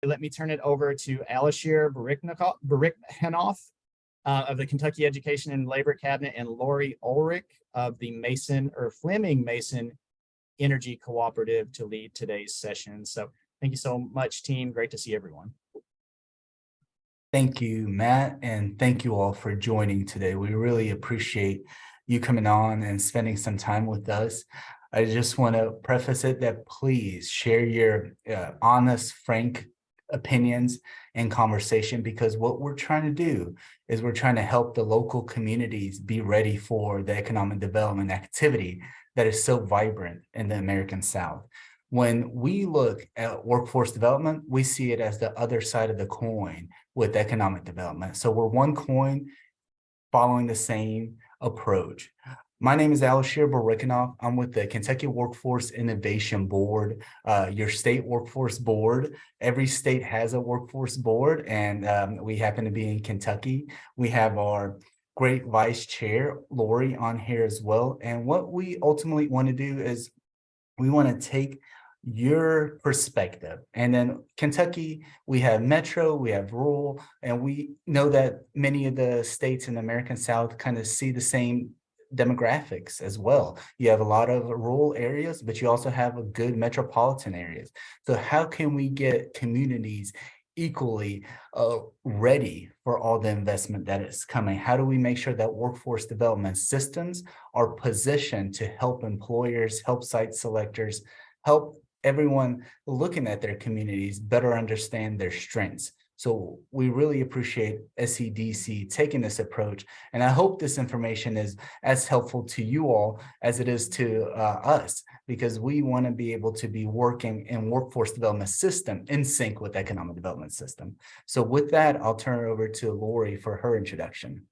let me turn it over to Alishir Barikhanoff of the Kentucky Education and Labor Cabinet and Lori Ulrich of the Fleming Mason Energy Cooperative to lead today's session. So thank you so much, team. Great to see everyone. Thank you, Matt, and thank you all for joining today. We really appreciate you coming on and spending some time with us. I just want to preface it that please share your honest, frank opinions and conversation, because what we're trying to do is we're trying to help the local communities be ready for the economic development activity that is so vibrant in the American South. When we look at workforce development, we see it as the other side of the coin with economic development. So we're one coin following the same approach. My name is Alishir Barikhanoff. I'm with the Kentucky Workforce Innovation Board, your state workforce board. Every state has a workforce board, and we happen to be in Kentucky. We have our great vice chair, Lori, on here as well. And what we ultimately want to do is we want to take your perspective. And then Kentucky, we have metro, we have rural, and we know that many of the states in the American South kind of see the same demographics as well. You have a lot of rural areas, but you also have a good metropolitan areas. So how can we get communities equally ready for all the investment that is coming? How do we make sure that workforce development systems are positioned to help employers, help site selectors, help everyone looking at their communities better understand their strengths? So we really appreciate SEDC taking this approach, and I hope this information is as helpful to you all as it is to us, because we want to be able to be working in workforce development system in sync with economic development system. So with that, I'll turn it over to Lori for her introduction.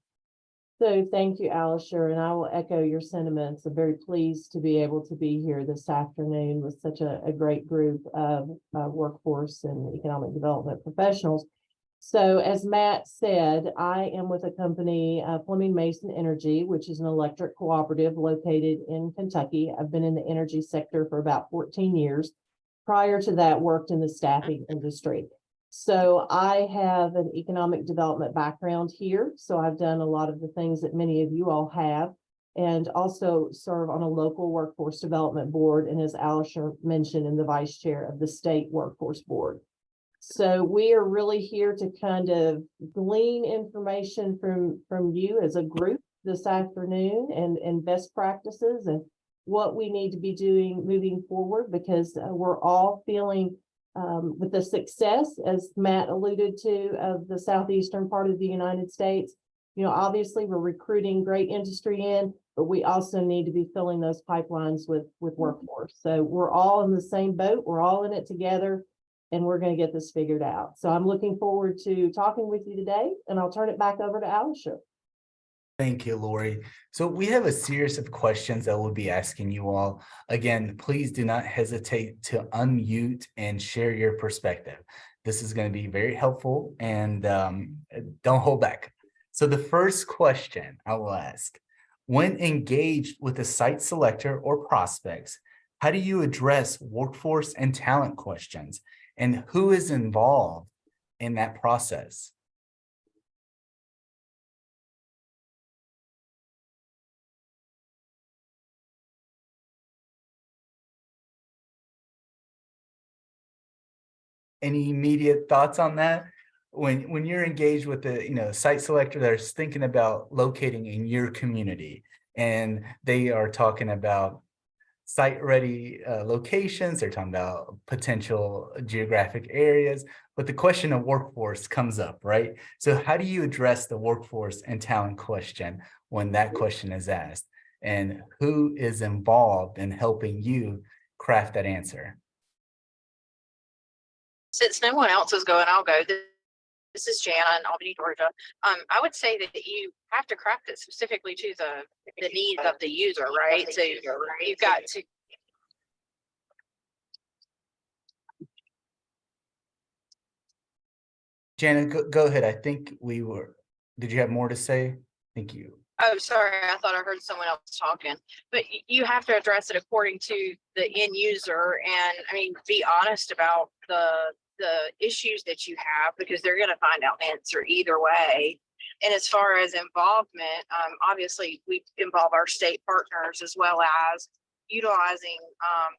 So thank you, Alishir, and I will echo your sentiments. I'm very pleased to be able to be here this afternoon with such a great group of workforce and economic development professionals. So as Matt said, I am with a company, Fleming Mason Energy, which is an electric cooperative located in Kentucky. I've been in the energy sector for about 14 years. Prior to that, worked in the staffing industry. So I have an economic development background here. So I've done a lot of the things that many of you all have, and also serve on a local workforce development board. And as Alishir mentioned, in the vice chair of the state workforce board. So we are really here to kind of glean information from you as a group this afternoon, and best practices and what we need to be doing moving forward, because we're all feeling with the success, as Matt alluded to, of the southeastern part of the United States. You know, obviously we're recruiting great industry in, but we also need to be filling those pipelines with workforce. So we're all in the same boat. We're all in it together, and we're going to get this figured out. So I'm looking forward to talking with you today, and I'll turn it back over to Alishir. Thank you, Lori. So we have a series of questions that we'll be asking you all. Again, please do not hesitate to unmute and share your perspective. This is going to be very helpful, and don't hold back. So the first question I will ask: when engaged with a site selector or prospects, how do you address workforce and talent questions, and who is involved in that process? Any immediate thoughts on that? When you're engaged with the site selector that's thinking about locating in your community, and they are talking about site ready locations, they're talking about potential geographic areas, but the question of workforce comes up, right? So how do you address the workforce and talent question when that question is asked, and who is involved in helping you craft that answer? Since no one else is going, I'll go. This is Jana in Albany, Georgia. I would say that you have to craft it specifically to the needs of the user, right? So you've got to. Jana, go ahead. I think did you have more to say? Thank you. Oh, sorry. I thought I heard someone else talking, but you have to address it according to the end user, and I mean, be honest about the the issues that you have, because they're going to find out an answer either way. And as far as involvement, obviously we involve our state partners as well as utilizing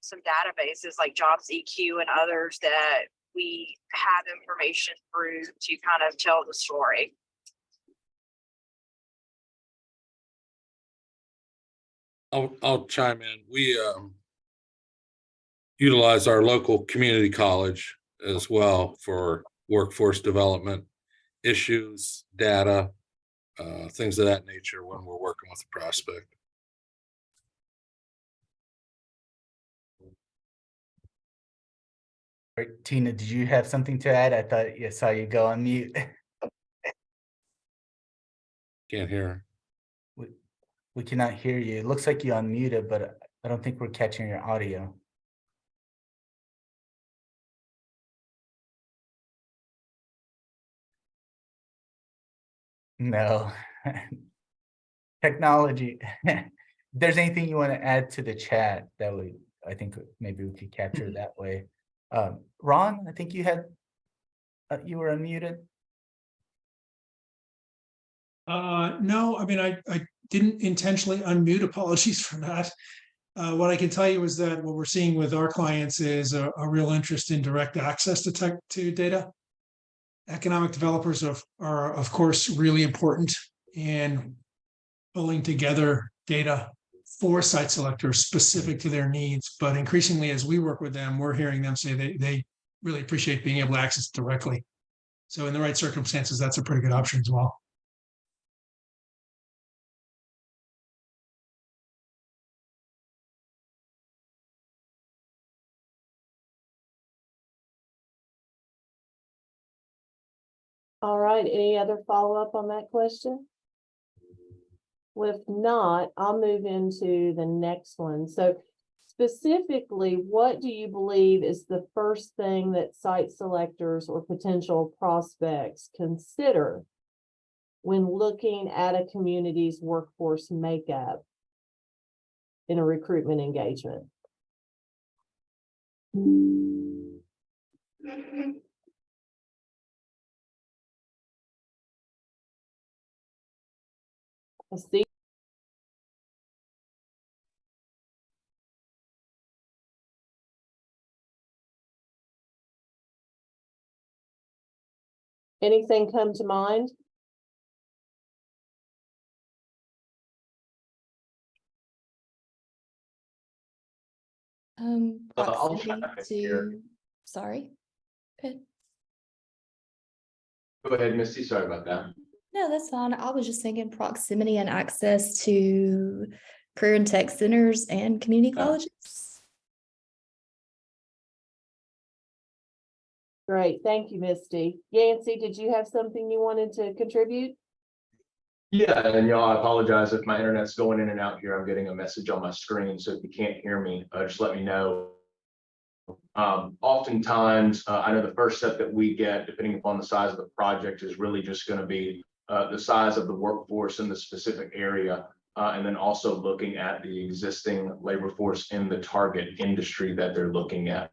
some databases like Jobs EQ and others that we have information through to kind of tell the story. I'll chime in. We utilize our local community college as well for workforce development issues, data, things of that nature when we're working with a prospect. Right, Tina, did you have something to add? I thought I saw you go on mute. Can't hear. We cannot hear you. It looks like you unmuted, but I don't think we're catching your audio. No. Technology. If there's anything you want to add to the chat, that would, I think maybe we could capture it that way. Ron, I think you had, you were unmuted. No, I mean, I didn't intentionally unmute. Apologies for that. What I can tell you is that what we're seeing with our clients is a real interest in direct access to data. Economic developers are of course really important in pulling together data for site selectors specific to their needs. But increasingly, as we work with them, we're hearing them say they really appreciate being able to access it directly. So in the right circumstances, that's a pretty good option as well. All right, any other follow-up on that question? Well, if not, I'll move into the next one. So specifically, what do you believe is the first thing that site selectors or potential prospects consider when looking at a community's workforce makeup in a recruitment engagement? I see. Anything come to mind? I'll Proximity chime in here. to, sorry. Good. Go ahead, Misty. Sorry about that. No, that's fine. I was just thinking proximity and access to career and tech centers and community colleges. Great, thank you, Misty. Yancey, did you have something you wanted to contribute? Yeah, and y'all, I apologize if my internet's going in and out here. I'm getting a message on my screen, so if you can't hear me, just let me know. Oftentimes, I know the first step that we get, depending upon the size of the project, is really just going to be the size of the workforce in the specific area, and then also looking at the existing labor force in the target industry that they're looking at.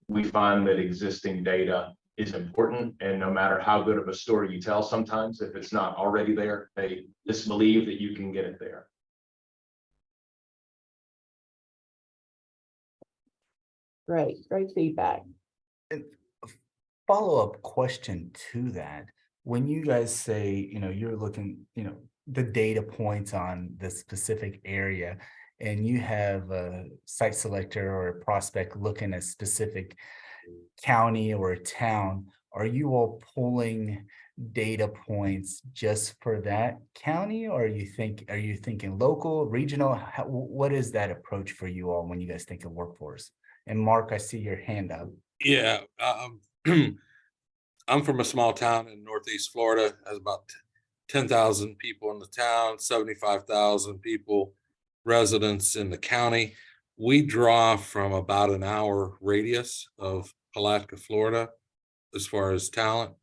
We find that existing data is important, and no matter how good of a story you tell, sometimes if it's not already there, they disbelieve that you can get it there. Great feedback. Follow-up question to that. When you guys say, you're looking, the data points on the specific area, and you have a site selector or a prospect looking at specific county or a town, are you all pulling data points just for that county, or are you thinking local, regional? What is that approach for you all when you guys think of workforce? And Mark, I see your hand up. Yeah, I'm from a small town in Northeast Florida. Has about 10,000 people in the town, 75,000 people, residents in the county. We draw from about an hour radius of Palatka, Florida, as far as talent.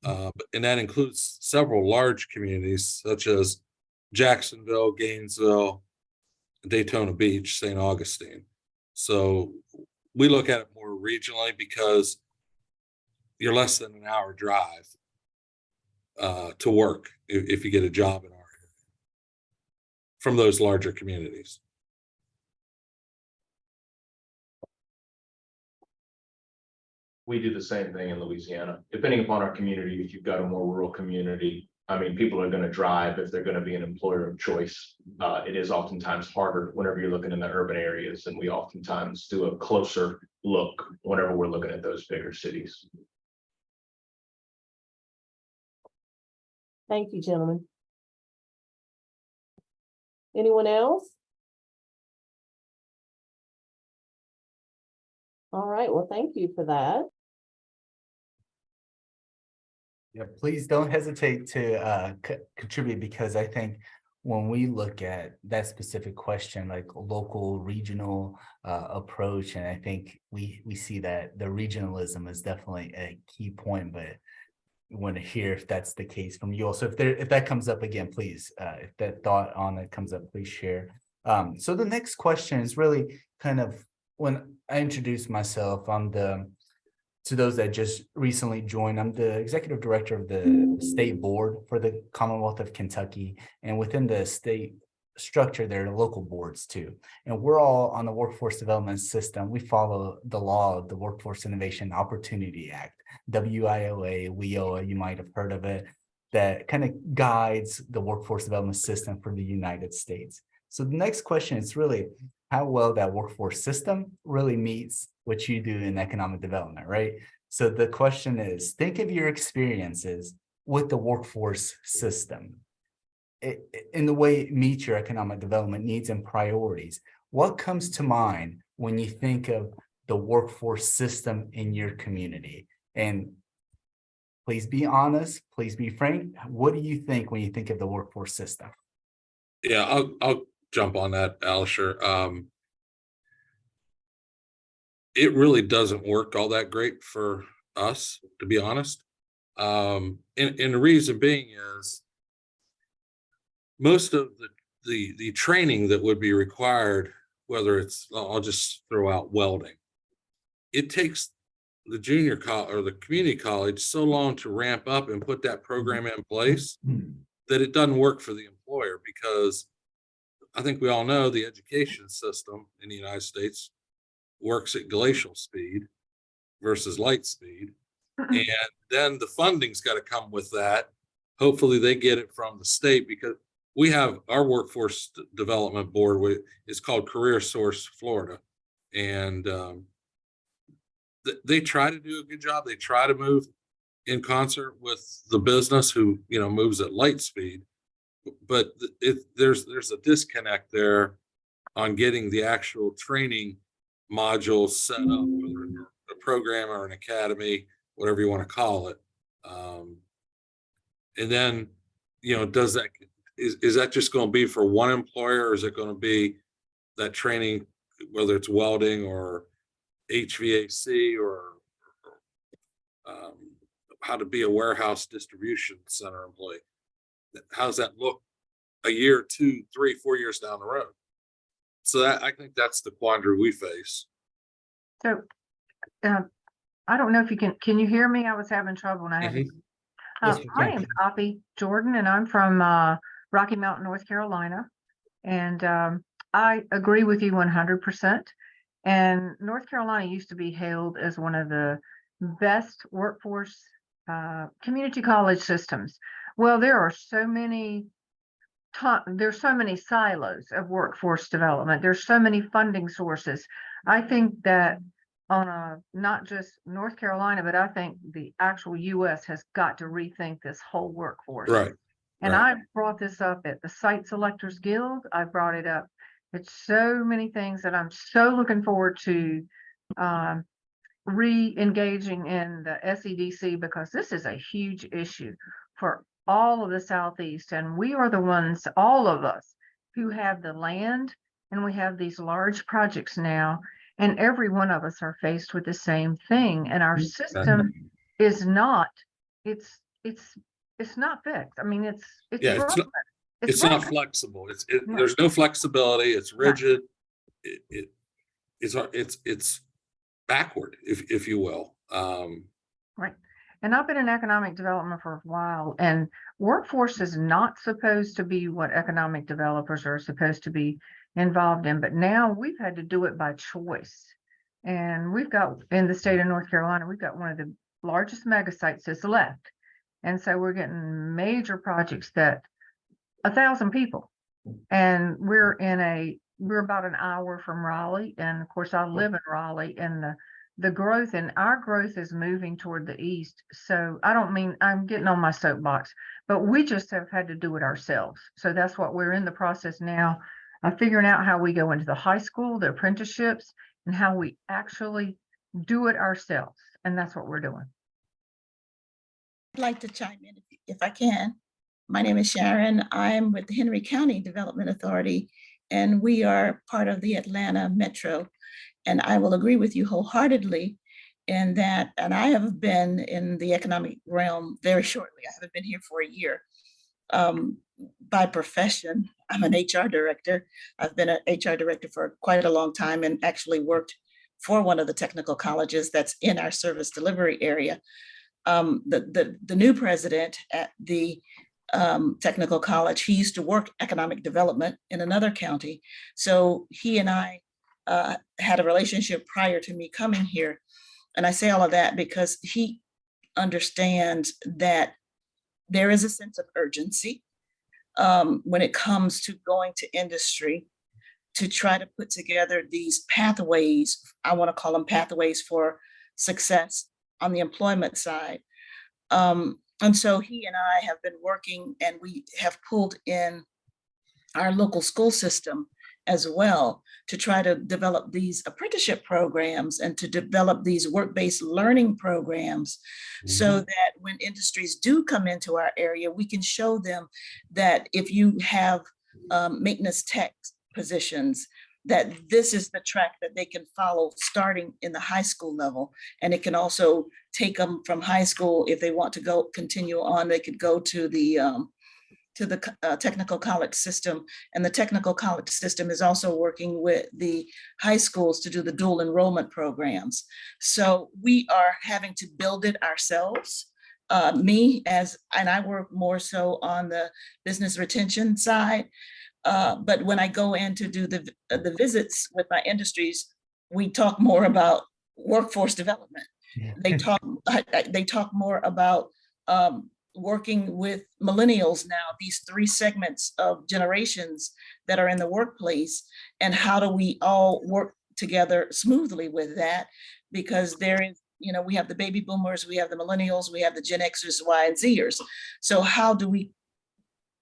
And that includes several large communities such as Jacksonville, Gainesville, Daytona Beach, St. Augustine. So we look at it more regionally because you're less than an hour drive to work if you get a job in our area from those larger communities. We do the same thing in Louisiana, depending upon our community. If you've got a more rural community, I mean, people are going to drive if they're going to be an employer of choice. It is oftentimes harder whenever you're looking in the urban areas, and we oftentimes do a closer look whenever we're looking at those bigger cities. Thank you, gentlemen. Anyone else? All right, well, thank you for that. Yeah, please don't hesitate to contribute, because I think when we look at that specific question, like local, regional approach, and I think we see that the regionalism is definitely a key point, but we want to hear if that's the case from you also. If that comes up again, please, if that thought on it comes up, please share. So the next question is really kind of, when I introduce myself, to those that just recently joined, I'm the executive director of the state board for the Commonwealth of Kentucky. And within the state structure, there are local boards too. And we're all on the workforce development system. We follow the law of the Workforce Innovation Opportunity Act, WIOA, WIOA, you might have heard of it, that kind of guides the workforce development system for the United States. So the next question is really how well that workforce system really meets what you do in economic development, right? So the question is, think of your experiences with the workforce system in the way it meets your economic development needs and priorities. What comes to mind when you think of the workforce system in your community? And please be honest, please be frank. What do you think when you think of the workforce system? Yeah, I'll jump on that, Alisher. It really doesn't work all that great for us, to be honest. And the reason being is most of the training that would be required, whether it's, I'll just throw out welding, it takes the junior college or the community college so long to ramp up and put that program in place that it doesn't work for the employer, because I think we all know the education system in the United States works at glacial speed versus light speed. And then the funding's got to come with that. Hopefully they get it from the state, because we have our workforce development board is called Career Source Florida. And they try to do a good job. They try to move in concert with the business who, moves at light speed. But there's a disconnect there on getting the actual training modules set up, whether it's a program or an academy, whatever you want to call it. And then, is that just going to be for one employer, or is it going to be that training, whether it's welding or HVAC or how to be a warehouse distribution center employee? How does that look a year, 2, 3, 4 years down the road? So I think that's the quandary we face. So I don't know if you can you hear me? I was having trouble and I had my name's Poppy Jordan, and I'm from Rocky Mountain, North Carolina. And I agree with you 100%. And North Carolina used to be hailed as one of the best workforce community college systems. Well, there are so many there's so many silos of workforce development. There's so many funding sources. I think that on not just North Carolina, but I think the actual US has got to rethink this whole workforce. Right. And I've brought this up at the Site Selectors Guild. I brought it up. It's so many things that I'm so looking forward to re-engaging in the SEDC, because this is a huge issue for all of the Southeast. And we are the ones, all of us, who have the land, and we have these large projects now, and every one of us are faced with the same thing. And our system is not, it's not fixed. I mean, it's it's not flexible. There's no flexibility. It's rigid. It's backward, if you will. Right. And I've been in economic development for a while, and workforce is not supposed to be what economic developers are supposed to be involved in, but now we've had to do it by choice. And we've got, in the state of North Carolina, we've got one of the largest mega sites that's left. And so we're getting major projects that 1,000 people. And we're about an hour from Raleigh. And of course, I live in Raleigh, and the growth and our growth is moving toward the east. So I don't mean I'm getting on my soapbox, but we just have had to do it ourselves. So that's what we're in the process now of figuring out how we go into the high school, the apprenticeships, and how we actually do it ourselves. And that's what we're doing. I'd like to chime in if I can. My name is Sharon. I'm with the Henry County Development Authority, and we are part of the Atlanta Metro. And I will agree with you wholeheartedly in that, and I have been in the economic realm very shortly. I haven't been here for a year. By profession, I'm an HR director. I've been an HR director for quite a long time and actually worked for one of the technical colleges that's in our service delivery area. The new president at the technical college, he used to work economic development in another county. So he and I had a relationship prior to me coming here. And I say all of that because he understands that there is a sense of urgency when it comes to going to industry to try to put together these pathways. I want to call them pathways for success on the employment side. And so he and I have been working, and we have pulled in our local school system as well to try to develop these apprenticeship programs and to develop these work-based learning programs so that when industries do come into our area, we can show them that if you have maintenance tech positions, that this is the track that they can follow starting in the high school level. And it can also take them from high school, if they want to continue on, they could go to the technical college system. And the technical college system is also working with the high schools to do the dual enrollment programs. So we are having to build it ourselves. And I work more so on the business retention side. But when I go in to do the visits with my industries, we talk more about workforce development. Yeah. They talk more about working with millennials now, these three segments of generations that are in the workplace, and how do we all work together smoothly with that? Because there is, we have the baby boomers, we have the millennials, we have the Gen Xers, Y, and Zers. So how do we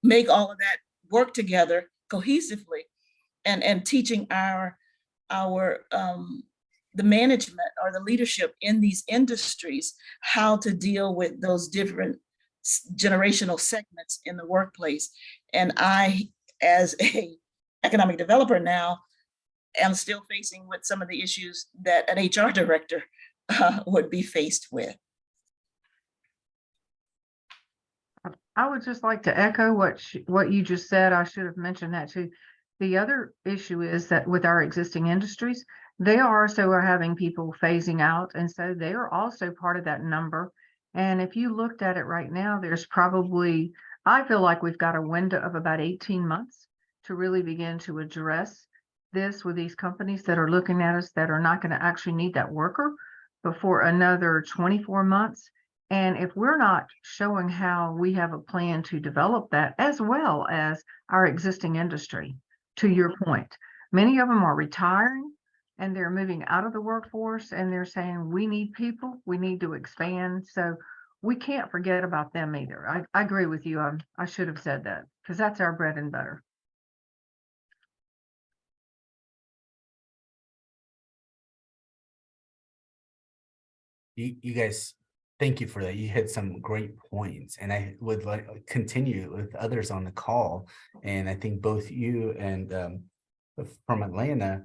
make all of that work together cohesively, and teaching the management or the leadership in these industries how to deal with those different generational segments in the workplace. And I, as a economic developer now, am still facing with some of the issues that an HR director would be faced with. I would just like to echo what you just said. I should have mentioned that too. The other issue is that with our existing industries, they also are having people phasing out. And so they are also part of that number. And if you looked at it right now, there's probably, I feel like we've got a window of about 18 months to really begin to address this with these companies that are looking at us that are not going to actually need that worker before another 24 months. And if we're not showing how we have a plan to develop that, as well as our existing industry, to your point, many of them are retiring and they're moving out of the workforce, and they're saying, we need people, we need to expand. So we can't forget about them either. I agree with you. I should have said that, because that's our bread and butter. You guys, thank you for that. You hit some great points, and I would like to continue with others on the call. And I think both you and from Atlanta,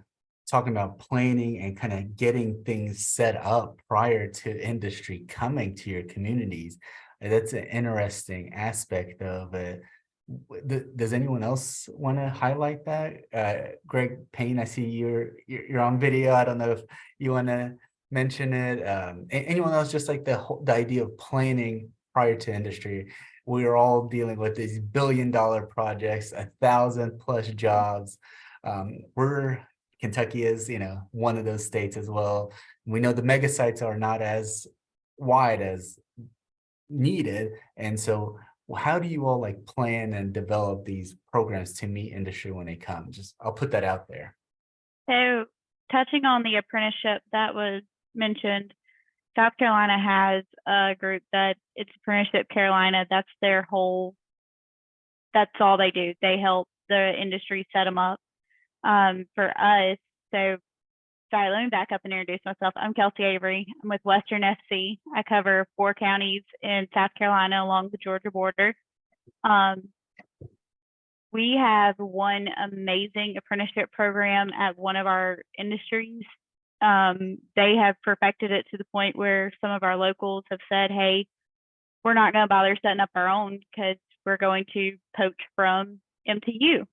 talking about planning and kind of getting things set up prior to industry coming to your communities. That's an interesting aspect of it. Does anyone else want to highlight that? Greg Payne, I see you're on video. I don't know if you want to mention it? Anyone else, just like the idea of planning prior to industry? We are all dealing with these billion-dollar projects, 1,000+ jobs. Kentucky is, one of those states as well. We know the mega sites are not as wide as needed. And so how do you all like plan and develop these programs to meet industry when they come? I'll put that out there. So touching on the apprenticeship that was mentioned, South Carolina has a group that it's Apprenticeship Carolina. That's all they do. They help the industry set them up. For us, sorry, let me back up and introduce myself. I'm Kelsey Avery. I'm with Western SC. I cover 4 counties in South Carolina along the Georgia border. We have one amazing apprenticeship program at one of our industries. They have perfected it to the point where some of our locals have said, hey, we're not going to bother setting up our own because we're going to poach from MTU.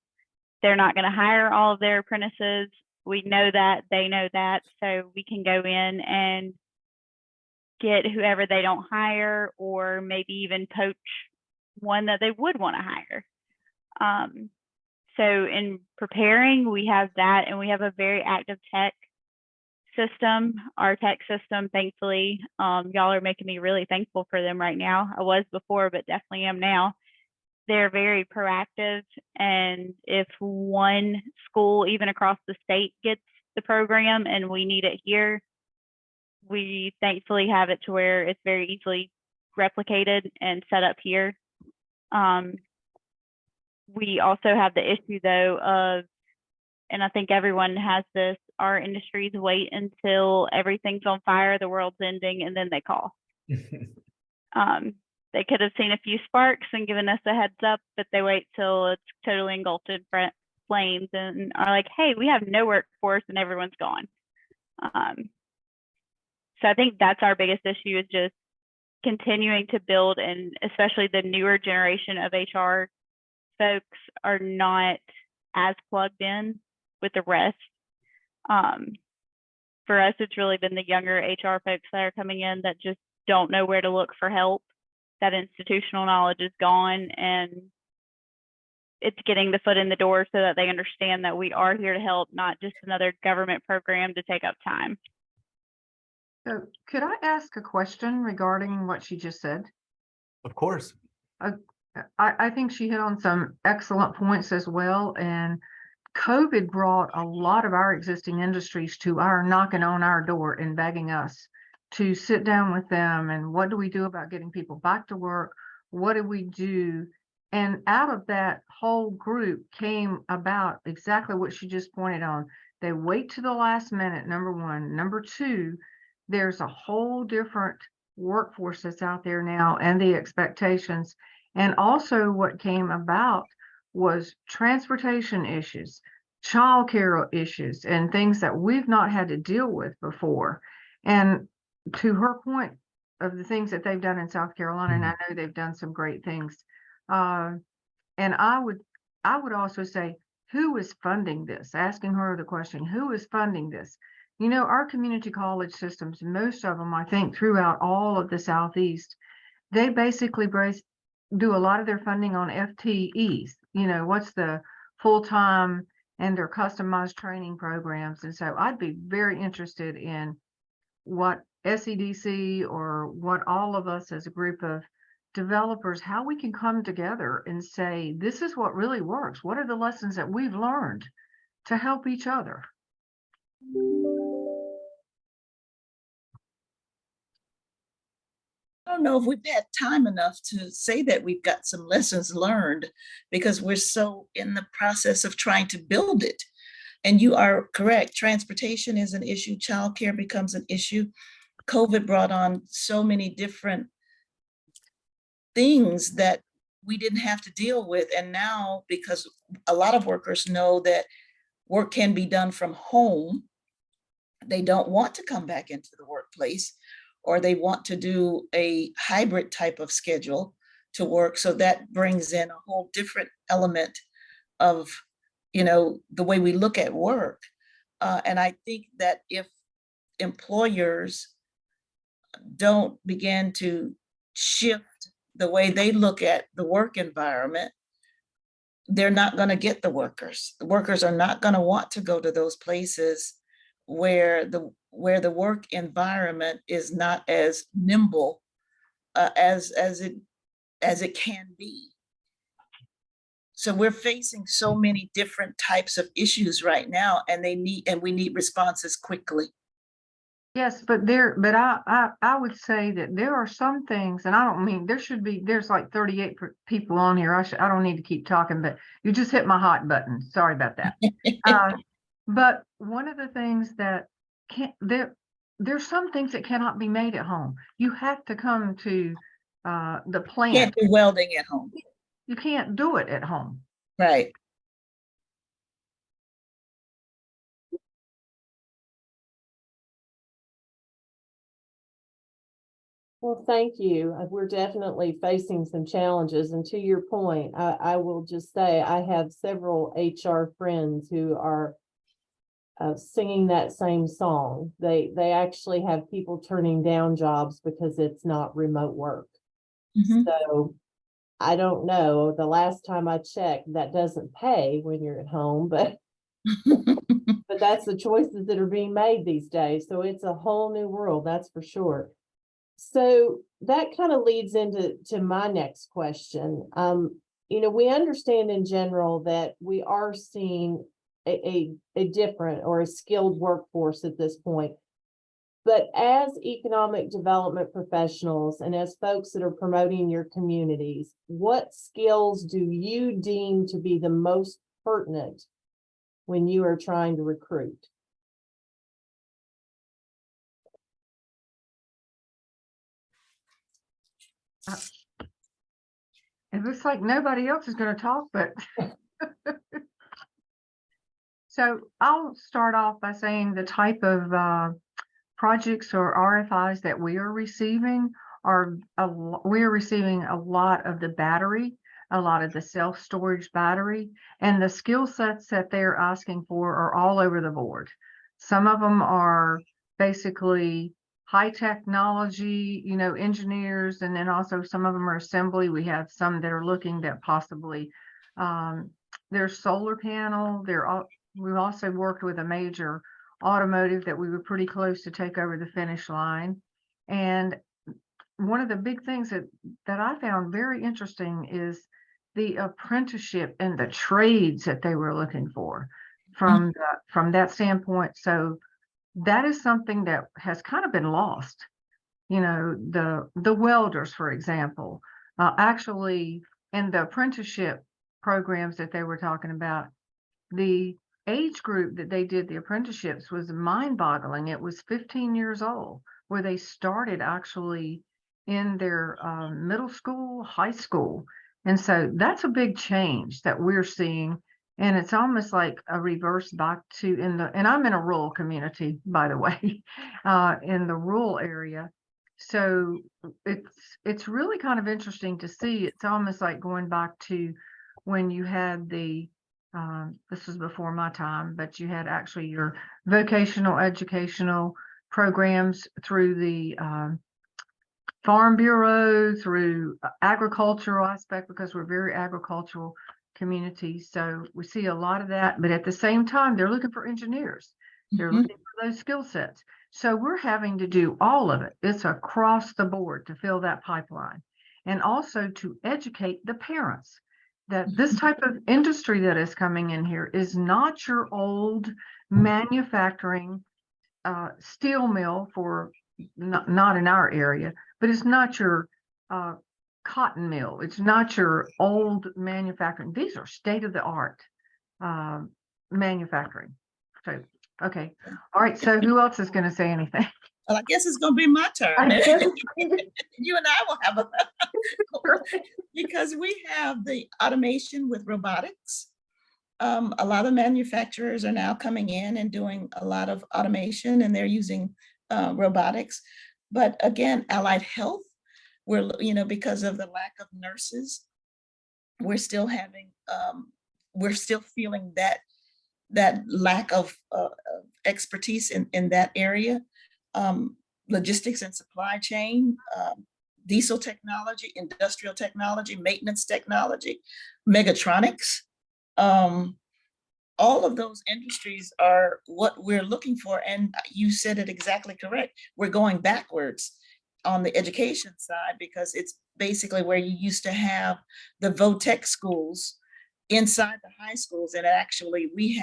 They're not going to hire all of their apprentices. We know that, they know that, so we can go in and get whoever they don't hire, or maybe even poach one that they would want to hire. So in preparing, we have that, and we have a very active tech system. Our tech system, thankfully, y'all are making me really thankful for them right now. I was before, but definitely am now. They're very proactive, and if one school, even across the state, gets the program and we need it here, we thankfully have it to where it's very easily replicated and set up here. We also have the issue, though, of, and I think everyone has this, our industries wait until everything's on fire, the world's ending, and then they call. They could have seen a few sparks and given us a heads up, but they wait till it's totally engulfed in flames and are like, hey, we have no workforce and everyone's gone. So I think that's our biggest issue, is just continuing to build, and especially the newer generation of HR folks are not as plugged in with the rest. For us, it's really been the younger HR folks that are coming in that just don't know where to look for help. That institutional knowledge is gone, and it's getting the foot in the door so that they understand that we are here to help, not just another government program to take up time. So could I ask a question regarding what she just said? Of course. I think she hit on some excellent points as well. And COVID brought a lot of our existing industries to our knocking on our door and begging us to sit down with them. And what do we do about getting people back to work? What do we do? And out of that whole group came about exactly what she just pointed on. They wait to the last minute, number one. Number two, there's a whole different workforce that's out there now, and the expectations. And also what came about was transportation issues, childcare issues, and things that we've not had to deal with before. And to her point of the things that they've done in South Carolina, and I know they've done some great things. And I would also say, who is funding this? Asking her the question, who is funding this? You know, our community college systems, most of them, I think, throughout all of the Southeast, they basically do a lot of their funding on FTEs. You know, what's the full-time and their customized training programs. And so I'd be very interested in what SEDC or what all of us as a group of developers, how we can come together and say, this is what really works. What are the lessons that we've learned to help each other? I don't know if we've had time enough to say that we've got some lessons learned, because we're so in the process of trying to build it. And you are correct. Transportation is an issue. Childcare becomes an issue. COVID brought on so many different things that we didn't have to deal with. And now, because a lot of workers know that work can be done from home, they don't want to come back into the workplace, or they want to do a hybrid type of schedule to work. So that brings in a whole different element of, you know, the way we look at work. And I think that if employers don't begin to shift the way they look at the work environment, they're not going to get the workers. The workers are not going to want to go to those places where the work environment is not as nimble as it can be. So we're facing so many different types of issues right now, and we need responses quickly. Yes, but I would say that there are some things, and I don't mean there's like 38 people on here. I don't need to keep talking, but you just hit my hot button. Sorry about that. But one of the things that there's some things that cannot be made at home. You have to come to the plant. Can't do welding at home. You can't do it at home. Right. Well, thank you. We're definitely facing some challenges. And to your point, I will just say I have several HR friends who are singing that same song. They actually have people turning down jobs because it's not remote work. Mhm. So I don't know. The last time I checked, that doesn't pay when you're at home, but that's the choices that are being made these days. So it's a whole new world, that's for sure. So that kind of leads into my next question. We understand in general that we are seeing a different or a skilled workforce at this point. But as economic development professionals and as folks that are promoting your communities, what skills do you deem to be the most pertinent when you are trying to recruit? It looks like nobody else is going to talk, but so I'll start off by saying the type of projects or RFIs that we are receiving we are receiving a lot of the battery, a lot of the self-storage battery, and the skill sets that they're asking for are all over the board. Some of them are basically high technology, engineers, and then also some of them are assembly. We have some that are looking that possibly there's solar panel. We've also worked with a major automotive that we were pretty close to take over the finish line. And one of the big things that I found very interesting is the apprenticeship and the trades that they were looking for from that standpoint. So that is something that has kind of been lost. The welders, for example, actually in the apprenticeship programs that they were talking about, the age group that they did the apprenticeships was mind-boggling. It was 15 years old where they started actually in their middle school, high school. And so that's a big change that we're seeing. And it's almost like a reverse back to and I'm in a rural community, by the way, in the rural area. So it's really kind of interesting to see. It's almost like going back to when you had this was before my time, but you had actually your vocational educational programs through the Farm Bureau, through agricultural aspect, because we're very agricultural community. So we see a lot of that, but at the same time, they're looking for engineers. They're looking for those skill sets. So we're having to do all of it. It's across the board to fill that pipeline, and also to educate the parents that this type of industry that is coming in here is not your old manufacturing steel mill for not in our area, but it's not your cotton mill. It's not your old manufacturing. These are state-of-the-art manufacturing. So, okay. All right. So who else is going to say anything? Well, I guess it's going to be my turn. You and I will have a because we have the automation with robotics. A lot of manufacturers are now coming in and doing a lot of automation, and they're using robotics. But again, allied health, because of the lack of nurses, we're still feeling that lack of expertise in that area. logistics and supply chain, diesel technology, industrial technology, maintenance technology, megatronics. All of those industries are what we're looking for. And you said it exactly correct. We're going backwards on the education side because it's basically where you used to have the VOTEC schools inside the high schools. And actually we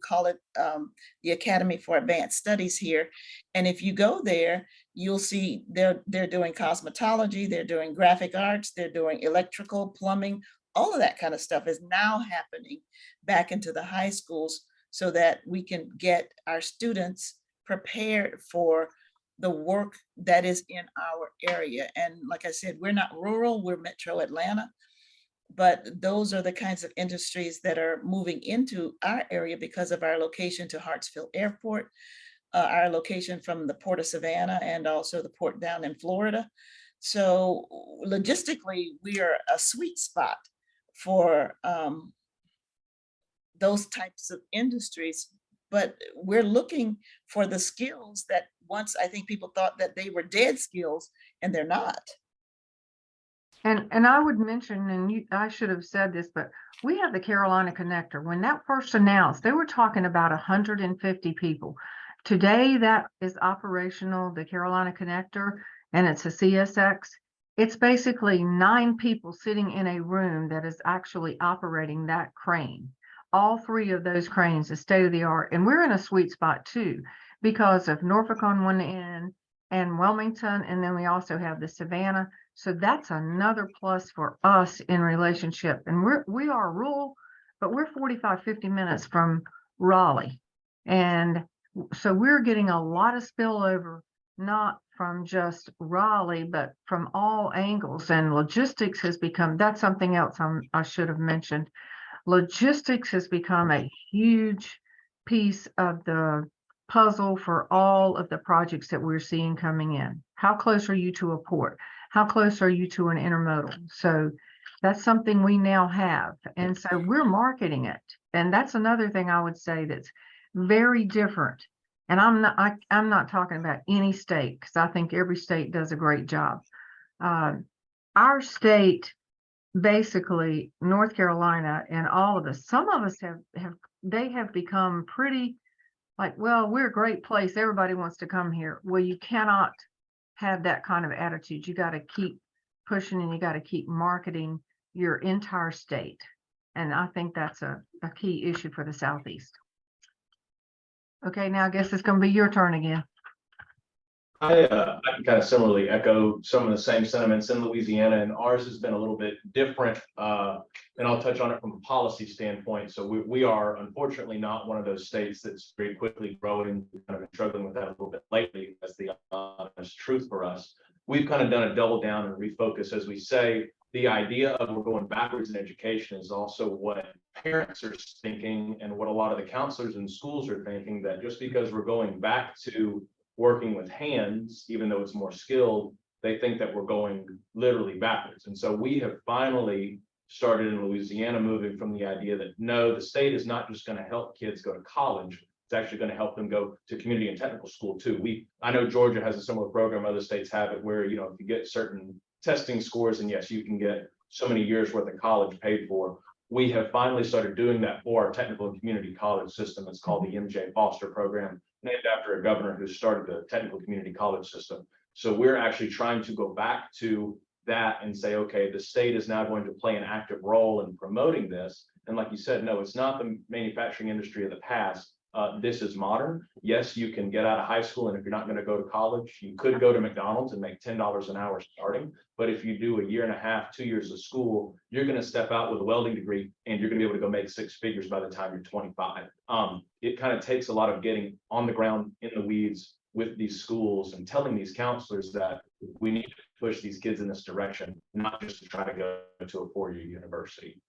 call it the Academy for Advanced Studies here. And if you go there, you'll see they're doing cosmetology, they're doing graphic arts, they're doing electrical, plumbing, all of that kind of stuff is now happening back into the high schools so that we can get our students prepared for the work that is in our area. And like I said, we're not rural, we're Metro Atlanta, but those are the kinds of industries that are moving into our area because of our location to Hartsfield Airport, our location from the Port of Savannah and also the port down in Florida. So logistically, we are a sweet spot for those types of industries, but we're looking for the skills that once I think people thought that they were dead skills, and they're not. And I would mention, and I should have said this, but we have the Carolina Connector. When that first announced, they were talking about 150 people. Today, that is operational, the Carolina Connector, and it's a CSX. It's basically 9 people sitting in a room that is actually operating that crane. All 3 of those cranes is state of the art. And we're in a sweet spot too, because of Norfolk on one end and Wilmington. And then we also have the Savannah. So that's another plus for us in relationship. And we are rural, but we're 45, 50 minutes from Raleigh. And so we're getting a lot of spillover, not from just Raleigh, but from all angles. And logistics has become, that's something else I should have mentioned. Logistics has become a huge piece of the puzzle for all of the projects that we're seeing coming in. How close are you to a port? How close are you to an intermodal? So that's something we now have. And so we're marketing it. And that's another thing I would say that's very different. And I'm not talking about any state, because I think every state does a great job. Our state, basically North Carolina and all of us, some of us have become pretty like, well, we're a great place, everybody wants to come here. Well, you cannot have that kind of attitude. You got to keep pushing and you got to keep marketing your entire state. And I think that's a key issue for the Southeast. Okay, now I guess it's going to be your turn again. I can kind of similarly echo some of the same sentiments in Louisiana, and ours has been a little bit different. And I'll touch on it from a policy standpoint. So we are unfortunately not one of those states that's very quickly growing. We've kind of been struggling with that a little bit lately. That's the honest truth for us. We've kind of done a double down and refocus, as we say. The idea of we're going backwards in education is also what parents are thinking, and what a lot of the counselors in schools are thinking, that just because we're going back to working with hands, even though it's more skilled, they think that we're going literally backwards. And so we have finally started in Louisiana moving from the idea that no, the state is not just going to help kids go to college, it's actually going to help them go to community and technical school too. I know Georgia has a similar program, other states have it, where, you know, if you get certain testing scores, and yes, you can get so many years worth of college paid for. We have finally started doing that for our technical and community college system. It's called the MJ Foster program, named after a governor who started the technical community college system. So we're actually trying to go back to that and say, okay, the state is now going to play an active role in promoting this. And like you said, no, it's not the manufacturing industry of the past. This is modern. Yes, you can get out of high school, and if you're not going to go to college, you could go to McDonald's and make $10 an hour starting. But if you do a year and a half, 2 years of school, you're going to step out with a welding degree, and you're going to be able to go make 6 figures by the time you're 25. It kind of takes a lot of getting on the ground in the weeds with these schools and telling these counselors that we need to push these kids in this direction, not just to try to go to a 4-year university.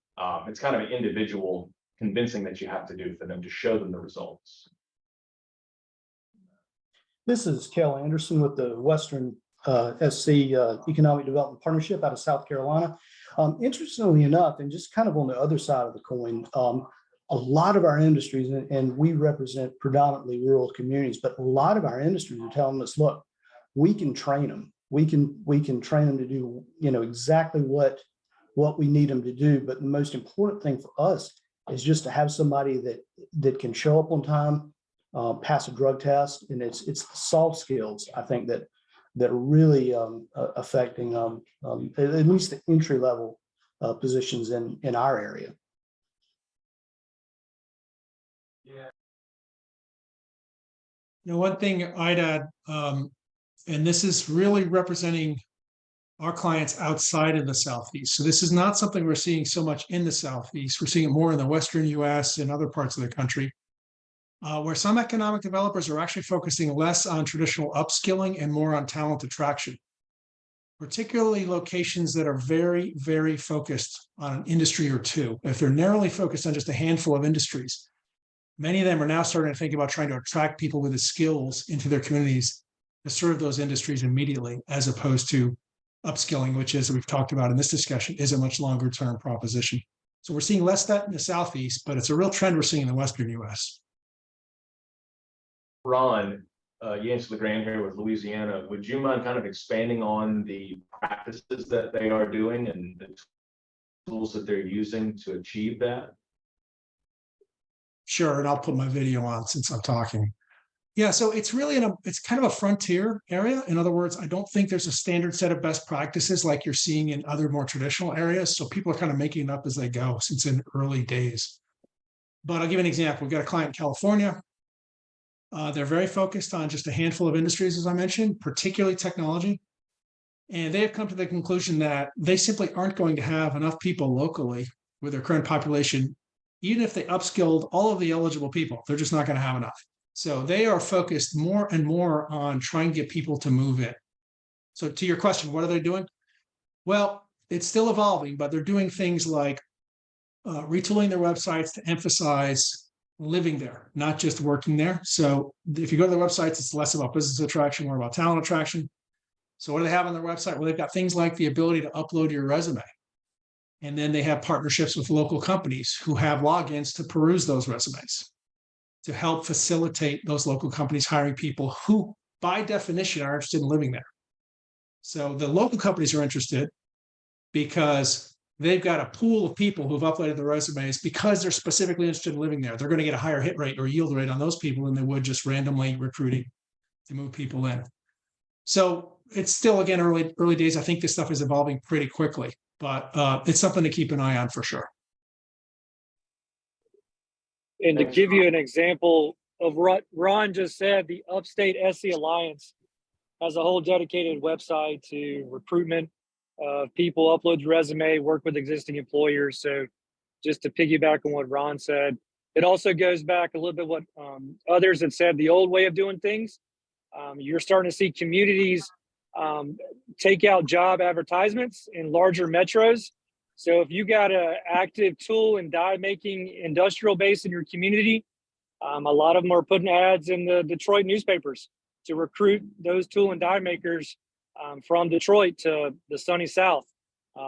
It's kind of an individual convincing that you have to do for them to show them the results. This is Kel Anderson with the Western SC Economic Development Partnership out of South Carolina. Interestingly enough, and just kind of on the other side of the coin, a lot of our industries, and we represent predominantly rural communities, but a lot of our industries are telling us, look, we can train them. We can train them to do, exactly what we need them to do. But the most important thing for us is just to have somebody that can show up on time, pass a drug test, and it's the soft skills, I think, that are really affecting at least the entry level positions in our area. One thing I'd add, and this is really representing our clients outside of the Southeast. So this is not something we're seeing so much in the Southeast. We're seeing it more in the Western US and other parts of the country, where some economic developers are actually focusing less on traditional upskilling and more on talent attraction, particularly locations that are very, very focused on an industry or two. If they're narrowly focused on just a handful of industries, many of them are now starting to think about trying to attract people with the skills into their communities to serve those industries immediately, as opposed to upskilling, which, as we've talked about in this discussion, is a much longer term proposition. So we're seeing less of that in the Southeast, but it's a real trend we're seeing in the Western US. Ron, Yancey LeGrand here with Louisiana. Would you mind kind of expanding on the practices that they are doing and the tools that they're using to achieve that? Sure, and I'll put my video on since I'm talking. Yeah, so it's really it's kind of a frontier area. In other words, I don't think there's a standard set of best practices like you're seeing in other more traditional areas. So people are kind of making it up as they go since in early days. But I'll give you an example. We've got a client in California. They're very focused on just a handful of industries, as I mentioned, particularly technology. And they have come to the conclusion that they simply aren't going to have enough people locally with their current population. Even if they upskilled all of the eligible people, they're just not going to have enough. So they are focused more and more on trying to get people to move in. So to your question, what are they doing? Well, it's still evolving, but they're doing things like retooling their websites to emphasize living there, not just working there. So if you go to their websites, it's less about business attraction, more about talent attraction. So what do they have on their website? Well, they've got things like the ability to upload your resume. And then they have partnerships with local companies who have logins to peruse those resumes to help facilitate those local companies hiring people who, by definition, are interested in living there. So the local companies are interested because they've got a pool of people who've uploaded their resumes because they're specifically interested in living there. They're going to get a higher hit rate or yield rate on those people than they would just randomly recruiting to move people in. So it's still, again, early days. I think this stuff is evolving pretty quickly, but it's something to keep an eye on for sure. And to give you an example of what Ron just said, the Upstate SE Alliance has a whole dedicated website to recruitment. People upload your resume, work with existing employers. So just to piggyback on what Ron said, it also goes back a little bit what others had said, the old way of doing things. You're starting to see communities take out job advertisements in larger metros. So if you got an active tool and die making industrial base in your community, a lot of them are putting ads in the Detroit newspapers to recruit those tool and die makers from Detroit to the sunny South.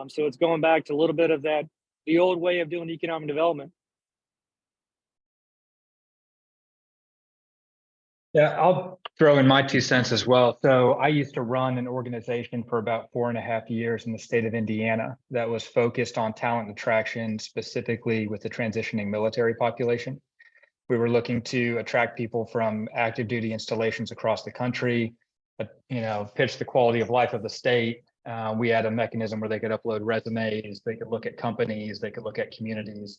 So it's going back to a little bit of that, the old way of doing economic development. Yeah, I'll throw in my 2 cents as well. So I used to run an organization for about 4.5 years in the state of Indiana that was focused on talent attraction, specifically with the transitioning military population. We were looking to attract people from active duty installations across the country, pitch the quality of life of the state. We had a mechanism where they could upload resumes, they could look at companies, they could look at communities,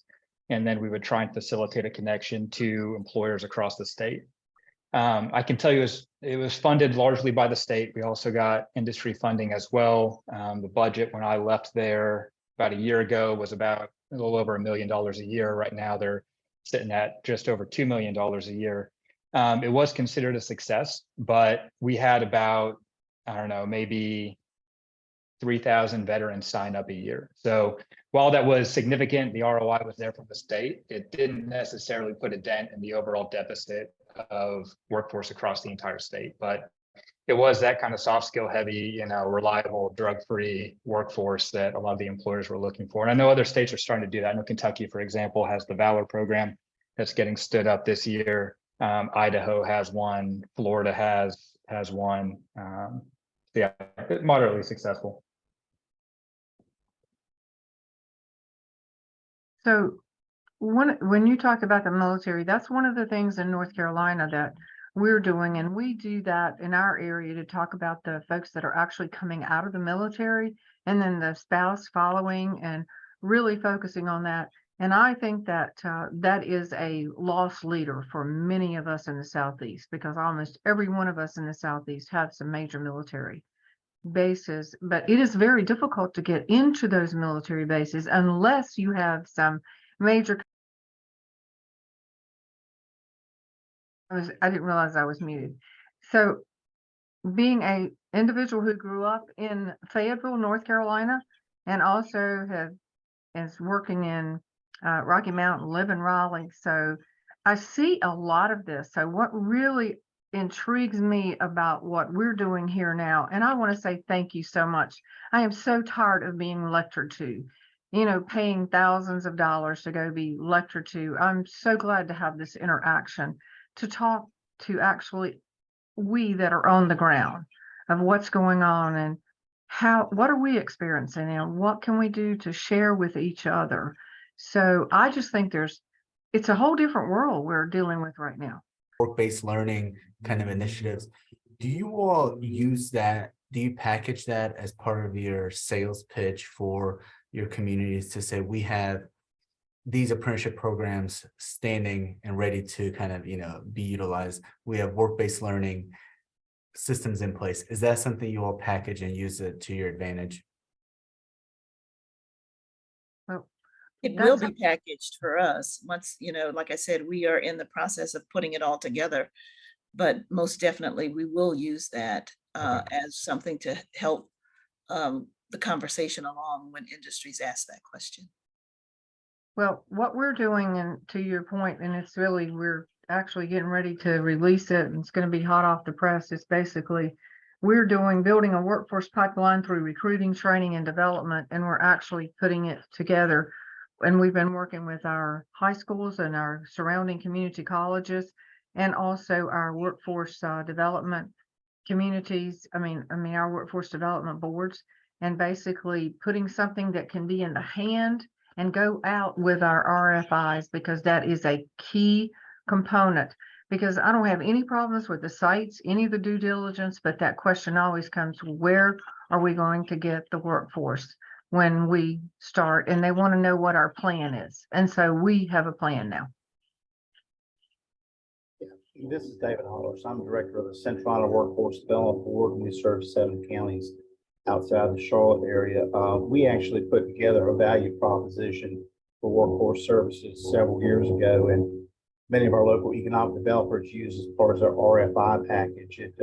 and then we would try and facilitate a connection to employers across the state. I can tell you it was funded largely by the state. We also got industry funding as well. The budget when I left there about a year ago was about a little over $1 million a year. Right now they're sitting at just over $2 million a year. It was considered a success, but we had about, I don't know, maybe 3,000 veterans sign up a year. So while that was significant, the ROI was there from the state. It didn't necessarily put a dent in the overall deficit of workforce across the entire state. But it was that kind of soft skill heavy, reliable, drug-free workforce that a lot of the employers were looking for. And I know other states are starting to do that. I know Kentucky, for example, has the Valor program that's getting stood up this year. Idaho has one, Florida has one. Yeah, moderately successful. So when you talk about the military, that's one of the things in North Carolina that we're doing, and we do that in our area to talk about the folks that are actually coming out of the military and then the spouse following and really focusing on that. And I think that that is a lost leader for many of us in the Southeast, because almost every one of us in the Southeast have some major military bases, but it is very difficult to get into those military bases unless you have some major. I didn't realize I was muted. So being a individual who grew up in Fayetteville, North Carolina, and also is working in Rocky Mountain, live in Raleigh. So I see a lot of this. So what really intrigues me about what we're doing here now, and I want to say thank you so much. I am so tired of being lectured to, paying thousands of dollars to go be lectured to. I'm so glad to have this interaction to talk to actually we that are on the ground of what's going on and what are we experiencing and what can we do to share with each other. So I just think it's a whole different world we're dealing with right now. Work-based learning kind of initiatives. Do you all use that? Do you package that as part of your sales pitch for your communities to say, we have these apprenticeship programs standing and ready to kind of, be utilized. We have work-based learning systems in place. Is that something you all package and use it to your advantage? Well, it will be packaged for us once, like I said, we are in the process of putting it all together, but most definitely we will use that as something to help the conversation along when industries ask that question. Well, what we're doing, and to your point, and it's really, we're actually getting ready to release it, and it's going to be hot off the press. It's basically, we're building a workforce pipeline through recruiting, training, and development, and we're actually putting it together. And we've been working with our high schools and our surrounding community colleges, and also our workforce development communities. Our workforce development boards, and basically putting something that can be in the hand and go out with our RFIs, because that is a key component. Because I don't have any problems with the sites, any of the due diligence, but that question always comes, where are we going to get the workforce when we start? And they want to know what our plan is. And so we have a plan now. Yeah. This is David Hollers. I'm director of the Central Iowa Workforce Development Board, and we serve 7 counties outside the Charlotte area. We actually put together a value proposition for workforce services several years ago, and many of our local economic developers use as part of our RFI package. It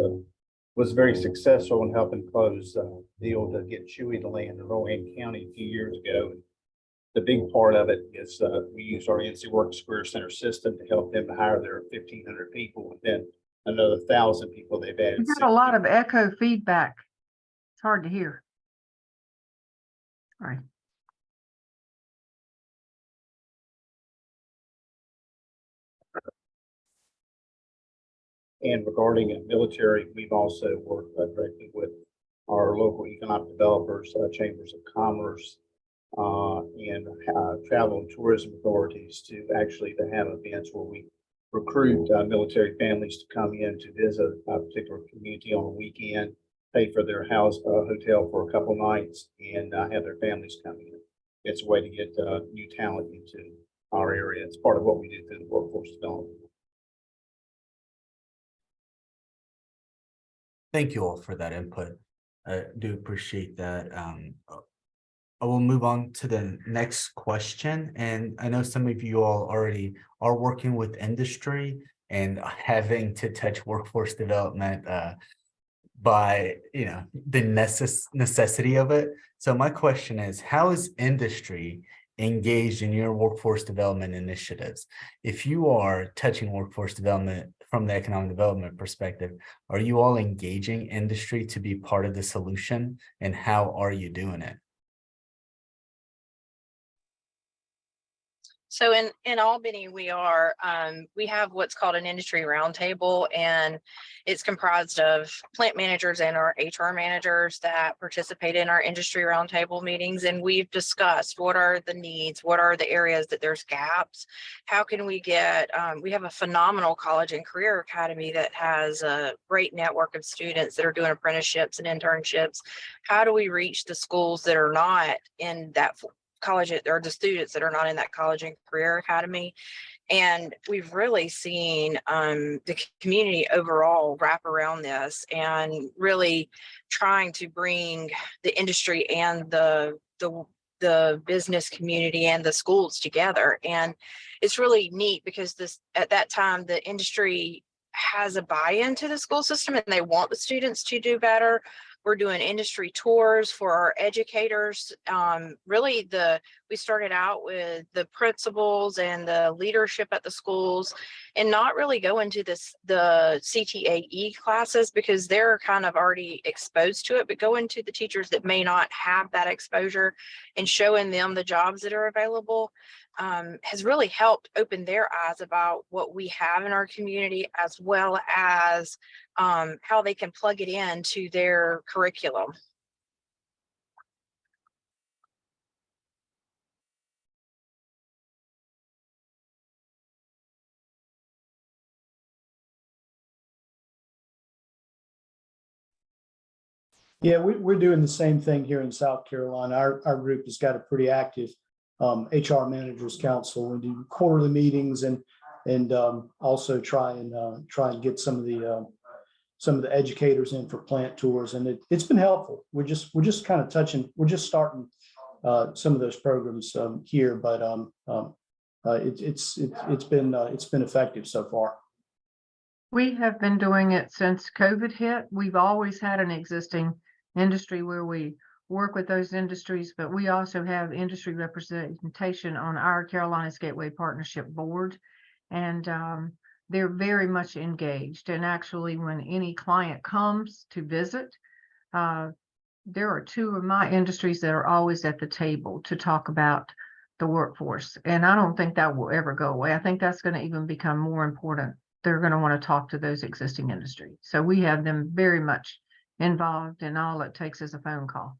was very successful in helping close the deal to get Chewy to land in Rowan County a few years ago. The big part of it is we use our NC Work Career Center system to help them to hire their 1,500 people, and then another 1,000 people they've added. We've got a lot of echo feedback. It's hard to hear. All right. And regarding military, we've also worked directly with our local economic developers, chambers of commerce, and travel and tourism authorities to have events where we recruit military families to come in to visit a particular community on a weekend, pay for their hotel for a couple nights, and have their families come in. It's a way to get new talent into our area. It's part of what we do through the workforce development. Thank you all for that input. I do appreciate that. I will move on to the next question. And I know some of you all already are working with industry and having to touch workforce development by the necessity of it. So my question is, how is industry engaged in your workforce development initiatives? If you are touching workforce development from the economic development perspective, are you all engaging industry to be part of the solution, and how are you doing it? So in Albany, we have what's called an industry roundtable, and it's comprised of plant managers and our HR managers that participate in our industry roundtable meetings. And we've discussed what are the needs, what are the areas that there's gaps, how can we get, we have a phenomenal college and career academy that has a great network of students that are doing apprenticeships and internships. How do we reach the schools that are not in that college, or the students that are not in that college and career academy? And we've really seen the community overall wrap around this and really trying to bring the industry and the business community and the schools together. And it's really neat because at that time the industry has a buy-in to the school system and they want the students to do better. We're doing industry tours for our educators. We started out with the principals and the leadership at the schools, and not really go into the CTAE classes because they're kind of already exposed to it, but go into the teachers that may not have that exposure and showing them the jobs that are available has really helped open their eyes about what we have in our community, as well as how they can plug it into their curriculum. Yeah, we're doing the same thing here in South Carolina. Our group has got a pretty active HR Managers Council. We do quarterly meetings and also try and get some of the educators in for plant tours, and it's been helpful. We're just kind of we're just starting some of those programs here, but it's been effective so far. We have been doing it since COVID hit. We've always had an existing industry where we work with those industries, but we also have industry representation on our Carolinas Gateway Partnership Board, and they're very much engaged. And actually, when any client comes to visit, there are two of my industries that are always at the table to talk about the workforce. And I don't think that will ever go away. I think that's going to even become more important. They're going to want to talk to those existing industries. So we have them very much involved, and all it takes is a phone call.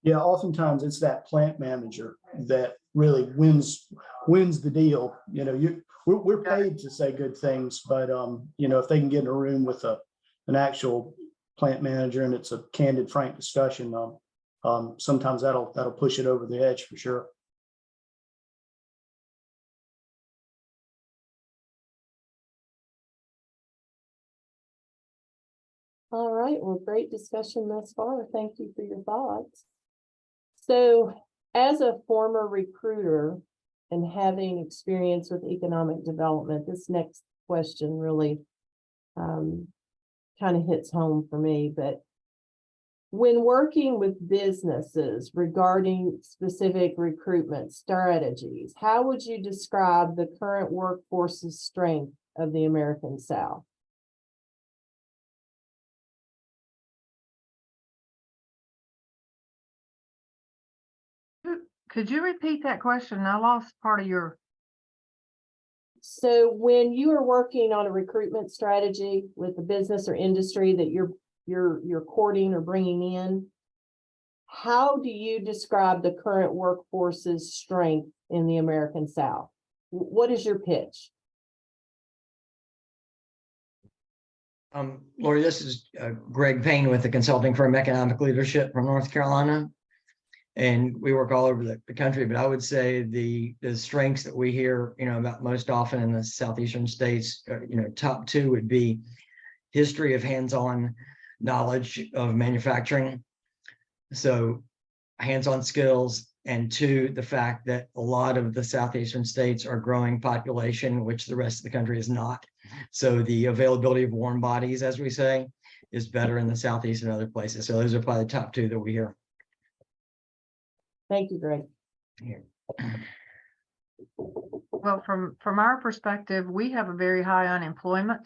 Yeah, oftentimes it's that plant manager that really wins the deal. You know, we're paid to say good things, but you know, if they can get in a room with an actual plant manager and it's a candid, frank discussion, sometimes that'll push it over the edge for sure. All right, well, great discussion thus far. Thank you for your thoughts. So, as a former recruiter and having experience with economic development, this next question really kind of hits home for me. But when working with businesses regarding specific recruitment strategies, how would you describe the current workforce's strength of the American South? Could you repeat that question? I lost part of your. So when you are working on a recruitment strategy with a business or industry that you're courting or bringing in, how do you describe the current workforce's strength in the American South? What is your pitch? Lori, this is Greg Payne with the consulting firm Economic Leadership from North Carolina. And we work all over the country, but I would say the strengths that we hear, about most often in the southeastern states, top two would be history of hands-on knowledge of manufacturing. So hands-on skills, and two, the fact that a lot of the southeastern states are growing population, which the rest of the country is not. So the availability of warm bodies, as we say, is better in the southeast and other places. So those are probably the top two that we hear. Thank you, Greg. Here. Well, from our perspective, we have a very high unemployment.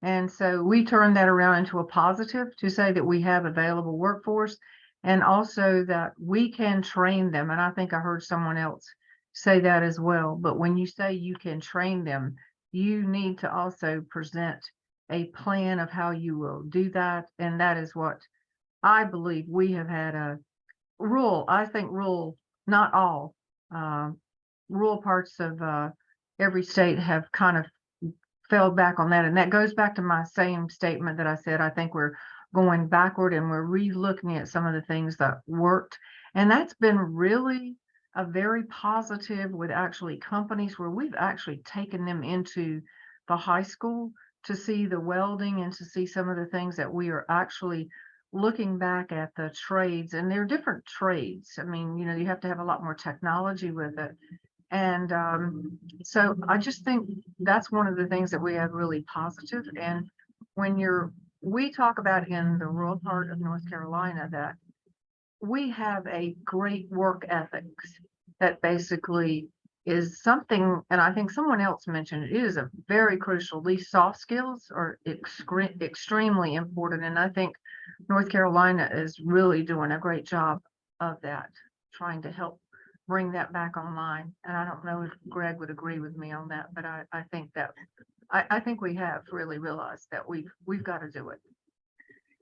And so we turn that around into a positive to say that we have available workforce and also that we can train them. And I think I heard someone else say that as well. But when you say you can train them, you need to also present a plan of how you will do that. And that is what I believe we have had a rural, not all, rural parts of every state have kind of fell back on that. And that goes back to my same statement that I said, I think we're going backward and we're re-looking at some of the things that worked. And that's been really a very positive with actually companies where we've actually taken them into the high school to see the welding and to see some of the things that we are actually looking back at the trades. And they're different trades. I mean, you know, you have to have a lot more technology with it. And so I just think that's one of the things that we have really positive. And when we talk about in the rural part of North Carolina that we have a great work ethics that basically is something, and I think someone else mentioned it is a very crucial. These soft skills are extremely important. And I think North Carolina is really doing a great job of that, trying to help bring that back online. And I don't know if Greg would agree with me on that, but I think that I think we have really realized that we've got to do it.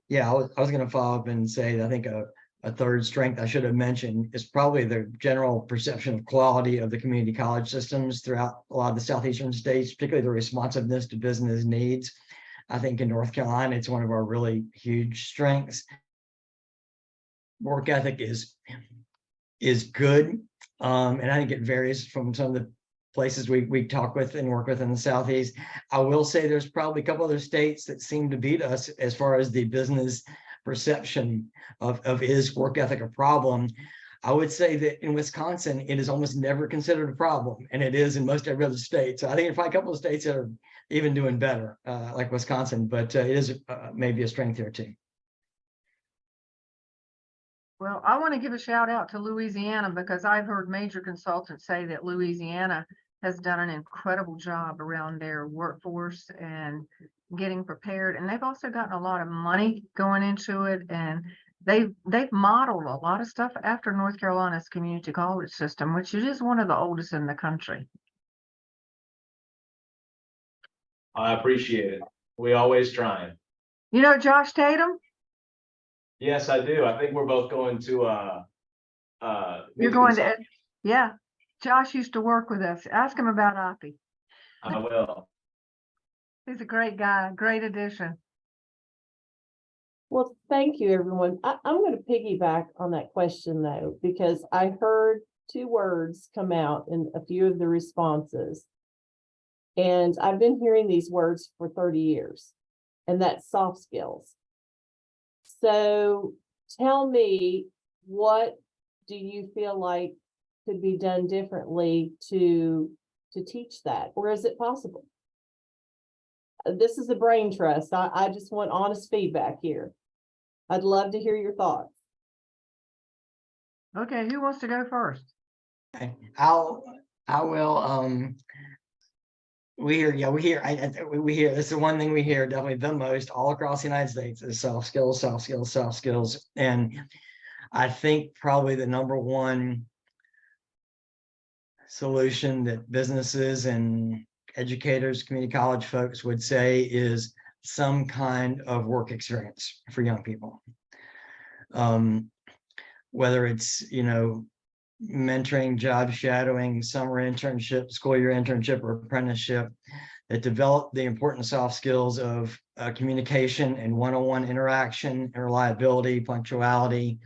Yeah, I was going to follow up and say that I think a third strength I should have mentioned is probably the general perception of quality of the community college systems throughout a lot of the southeastern states, particularly the responsiveness to business needs. I think in North Carolina, it's one of our really huge strengths. Work ethic is good. And I think it varies from some of the places we talk with and work with in the Southeast. I will say there's probably a couple other states that seem to beat us as far as the business perception of is work ethic a problem. I would say that in Wisconsin, it is almost never considered a problem, and it is in most every other state. So I think there's probably a couple of states that are even doing better, like Wisconsin, but it is maybe a strength here too. Well, I want to give a shout out to Louisiana because I've heard major consultants say that Louisiana has done an incredible job around their workforce and getting prepared. And they've also gotten a lot of money going into it. And they've modeled a lot of stuff after North Carolina's community college system, which it is one of the oldest in the country. I appreciate it. We always trying. You know Josh Tatum? Yes, I do. I think we're both going to You're going to, yeah. Josh used to work with us. Ask him about Oppie. I will. He's a great guy, great addition. Well, thank you, everyone. I'm going to piggyback on that question, though, because I heard two words come out in a few of the responses. And I've been hearing these words for 30 years, and that's soft skills. So tell me, what do you feel like could be done differently to teach that? Or is it possible? This is a brain trust. I just want honest feedback here. I'd love to hear your thoughts. Okay, who wants to go first? Okay. I will. We hear this is the one thing we hear definitely the most all across the United States is soft skills. And I think probably the number one solution that businesses and educators, community college folks would say is some kind of work experience for young people. Whether it's, mentoring, job shadowing, summer internship, school year internship, or apprenticeship that develop the important soft skills of communication and one-on-one interaction and reliability, punctuality.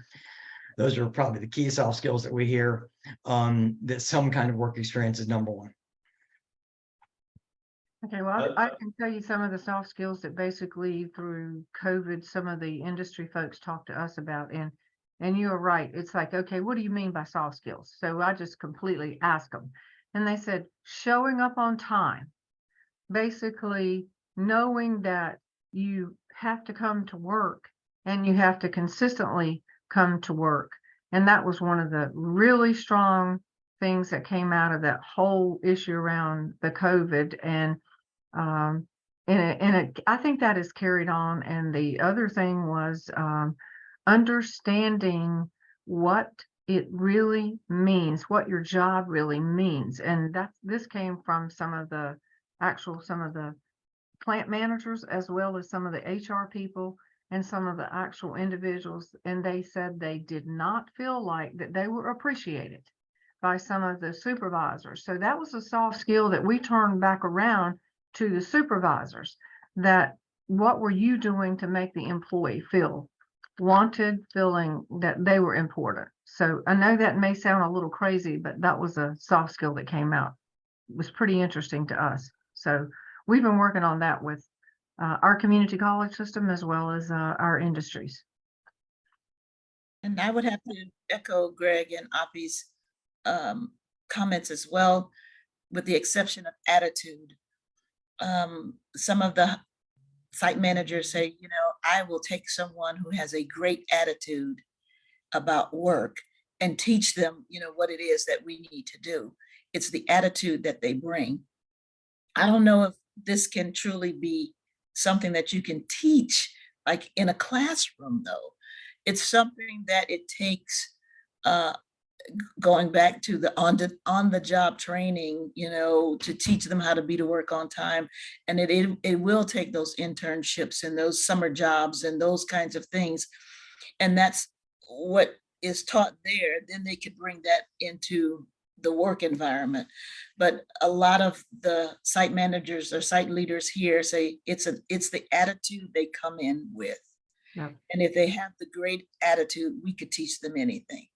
Those are probably the key soft skills that we hear, that some kind of work experience is number one. Okay, well, I can tell you some of the soft skills that basically through COVID, some of the industry folks talked to us about. And you are right. It's like, okay, what do you mean by soft skills? So I just completely asked them. And they said, showing up on time, basically knowing that you have to come to work and you have to consistently come to work. And that was one of the really strong things that came out of that whole issue around the COVID, and I think that is carried on. And the other thing was understanding what it really means, what your job really means. And this came from some of the plant managers, as well as some of the HR people and some of the actual individuals. And they said they did not feel like that they were appreciated by some of the supervisors. So that was a soft skill that we turned back around to the supervisors, that what were you doing to make the employee feel wanted, feeling that they were important. So I know that may sound a little crazy, but that was a soft skill that came out. It was pretty interesting to us. So we've been working on that with our community college system, as well as our industries. And I would have to echo Greg and Api's comments as well, with the exception of attitude. Some of the site managers say, you know, I will take someone who has a great attitude about work and teach them, you know, what it is that we need to do. It's the attitude that they bring. I don't know if this can truly be something that you can teach like in a classroom, though. It's something that it takes going back to the on the job training, you know, to teach them how to be to work on time. And it will take those internships and those summer jobs and those kinds of things. And that's what is taught there. Then they could bring that into the work environment. But a lot of the site managers or site leaders here say it's the attitude they come in with. Yeah. And if they have the great attitude, we could teach them anything.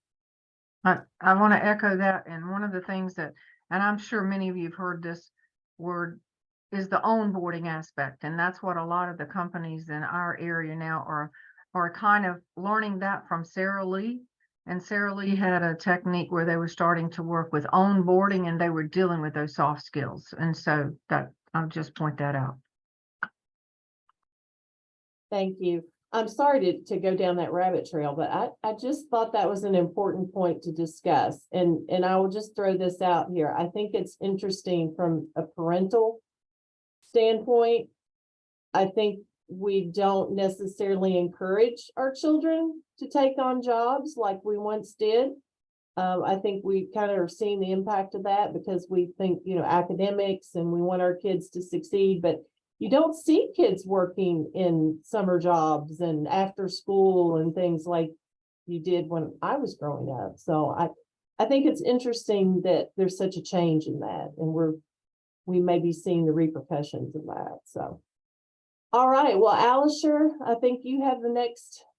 I want to echo that. And one of the things that, and I'm sure many of you have heard this word, is the onboarding aspect. And that's what a lot of the companies in our area now are kind of learning that from Sarah Lee. And Sarah Lee had a technique where they were starting to work with onboarding, and they were dealing with those soft skills. And so that, I'll just point that out. Thank you. I'm sorry to go down that rabbit trail, but I just thought that was an important point to discuss. And I will just throw this out here. I think it's interesting from a parental standpoint. I think we don't necessarily encourage our children to take on jobs like we once did. I think we kind of are seeing the impact of that because we think, you know, academics, and we want our kids to succeed, but you don't see kids working in summer jobs and after school and things like you did when I was growing up. So I think it's interesting that there's such a change in that, and we may be seeing the repercussions of that. So, all right. Well, Alisher, I think you have the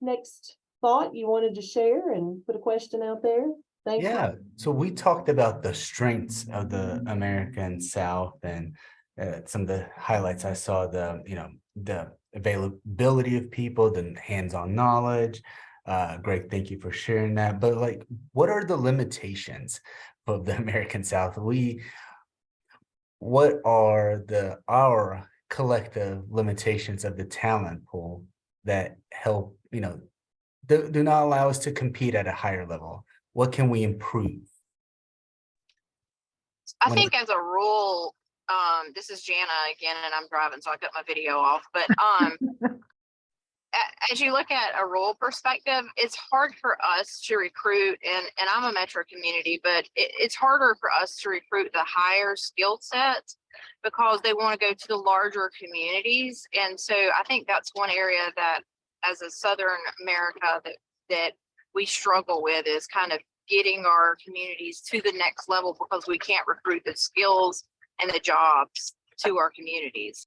next thought you wanted to share and put a question out there. Thank you. Yeah, so we talked about the strengths of the American South, and some of the highlights I saw, the availability of people, the hands-on knowledge. Greg, thank you for sharing that. But like, what are the limitations of the American South? What are our collective limitations of the talent pool that help, do not allow us to compete at a higher level? What can we improve? I think as a rule, this is Jana again, and I'm driving, so I cut my video off. But as you look at a rural perspective, it's hard for us to recruit, and I'm a metro community, but it's harder for us to recruit the higher skill sets because they want to go to the larger communities. And so I think that's one area that, as a Southern America, that we struggle with, is kind of getting our communities to the next level because we can't recruit the skills and the jobs to our communities.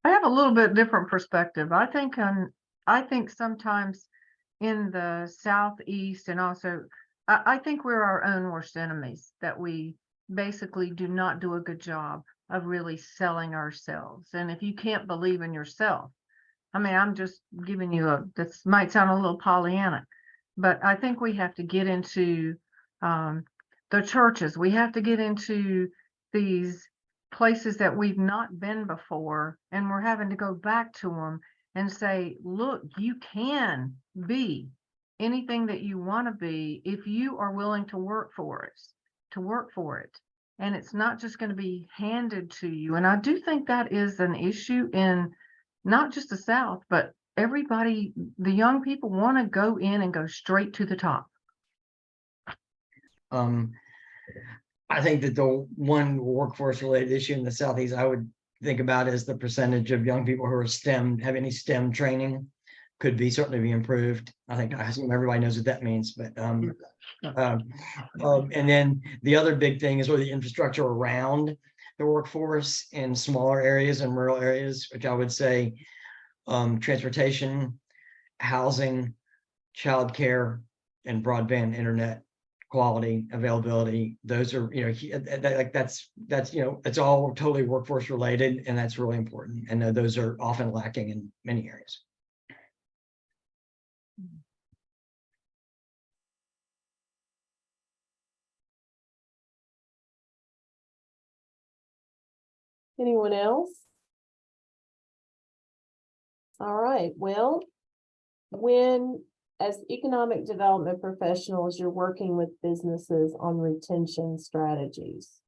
I have a little bit different perspective. I think sometimes in the Southeast, and also I think we're our own worst enemies, that we basically do not do a good job of really selling ourselves. And if you can't believe in yourself, I mean, I'm just giving you this might sound a little Pollyanna, but I think we have to get into the churches. We have to get into these places that we've not been before, and we're having to go back to them and say, look, you can be anything that you want to be if you are willing to work for it. And it's not just going to be handed to you. And I do think that is an issue in not just the South, but everybody, the young people want to go in and go straight to the top. I think that the one workforce related issue in the Southeast I would think about is the percentage of young people who are STEM, have any STEM training, could be certainly be improved. I think, I assume everybody knows what that means, but and then the other big thing is really the infrastructure around the workforce in smaller areas and rural areas, which I would say transportation, housing, childcare, and broadband internet quality, availability. Those are, that's it's all totally workforce related, and that's really important. And those are often lacking in many areas. Anyone else? All right, well, when, as economic development professionals, you're working with businesses on retention strategies,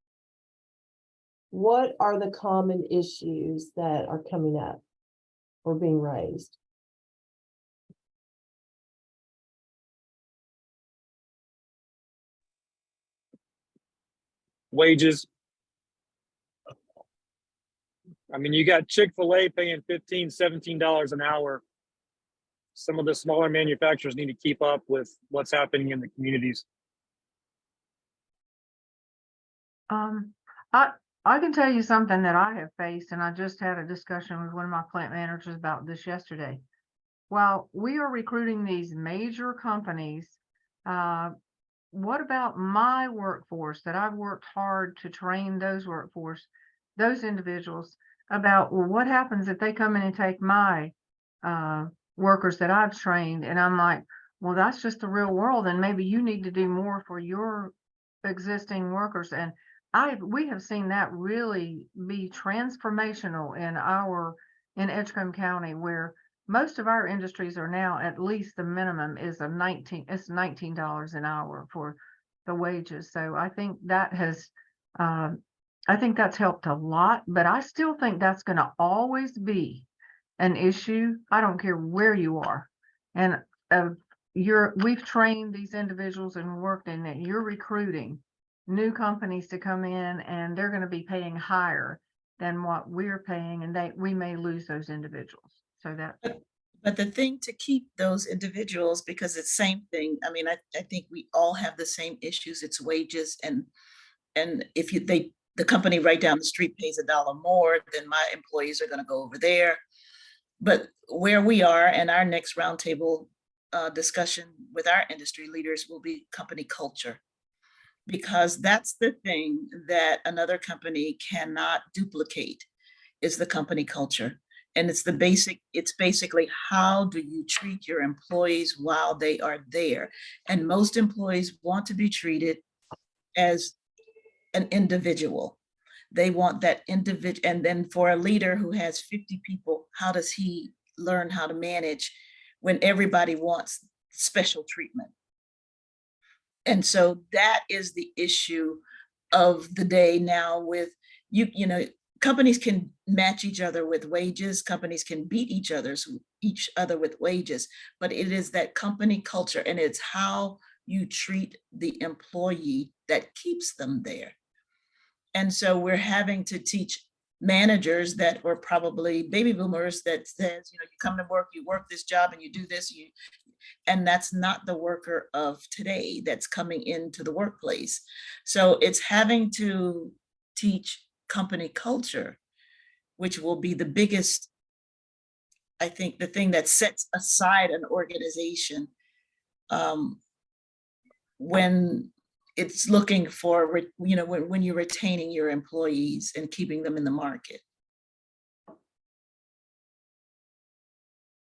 what are the common issues that are coming up or being raised? Wages. I mean, you got Chick-fil-A paying $15, $17 an hour. Some of the smaller manufacturers need to keep up with what's happening in the communities. I can tell you something that I have faced, and I just had a discussion with one of my plant managers about this yesterday. While we are recruiting these major companies, what about my workforce that I've worked hard to train those individuals about, well, what happens if they come in and take my workers that I've trained? And I'm like, well, that's just the real world, and maybe you need to do more for your existing workers. And we have seen that really be transformational in Edgecombe County, where most of our industries are now, at least the minimum is $19 an hour for the wages. So I think that has I think that's helped a lot, but I still think that's going to always be an issue. I don't care where you are. And we've trained these individuals and worked in it. You're recruiting new companies to come in, and they're going to be paying higher than what we're paying, and we may lose those individuals. So that. But the thing to keep those individuals, because it's same thing. I mean, I think we all have the same issues. It's wages, and if the company right down the street pays $1 more, then my employees are going to go over there. But where we are, and our next roundtable discussion with our industry leaders will be company culture, because that's the thing that another company cannot duplicate, is the company culture. And it's basically, how do you treat your employees while they are there? And most employees want to be treated as an individual. They want that individual. And then for a leader who has 50 people, how does he learn how to manage when everybody wants special treatment? And so that is the issue of the day now with companies can match each other with wages. Companies can beat each other with wages, but it is that company culture, and it's how you treat the employee that keeps them there. And so we're having to teach managers that were probably baby boomers that says, you come to work, you work this job, and you do this, and that's not the worker of today that's coming into the workplace. So it's having to teach company culture, which will be the biggest, I think, the thing that sets aside an organization when it's looking for, when you're retaining your employees and keeping them in the market.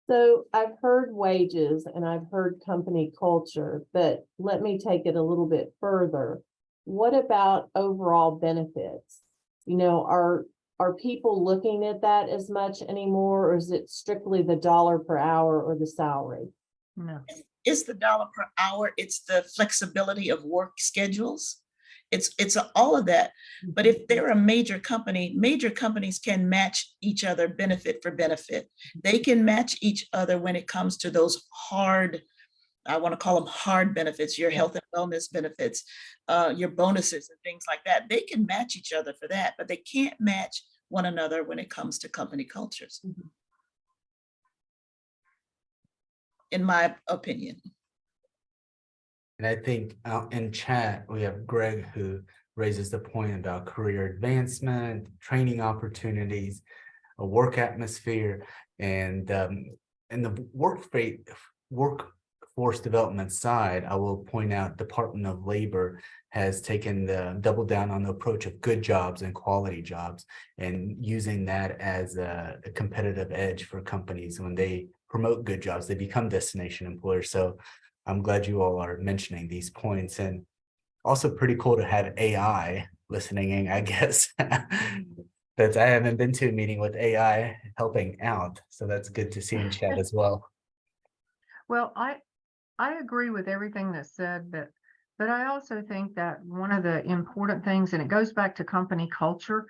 So I've heard wages and I've heard company culture, but let me take it a little bit further. What about overall benefits? Are people looking at that as much anymore, or is it strictly the dollar per hour or the salary? No. it's the dollar per hour, it's the flexibility of work schedules. It's all of that. But if they're a major companies can match each other benefit for benefit. They can match each other when it comes to those hard, I want to call them hard benefits, your health and wellness benefits, your bonuses and things like that. They can match each other for that, but they can't match one another when it comes to company cultures. In my opinion. And I think in chat, we have Greg who raises the point about career advancement, training opportunities, a work atmosphere, and the workforce development side, I will point out Department of Labor has taken the double down on the approach of good jobs and quality jobs, and using that as a competitive edge for companies. When they promote good jobs, they become destination employers. So I'm glad you all are mentioning these points, and also pretty cool to have AI listening in, I guess. But I haven't been to a meeting with AI helping out, so that's good to see in chat as well. Well, I agree with everything that's said, but I also think that one of the important things, and it goes back to company culture,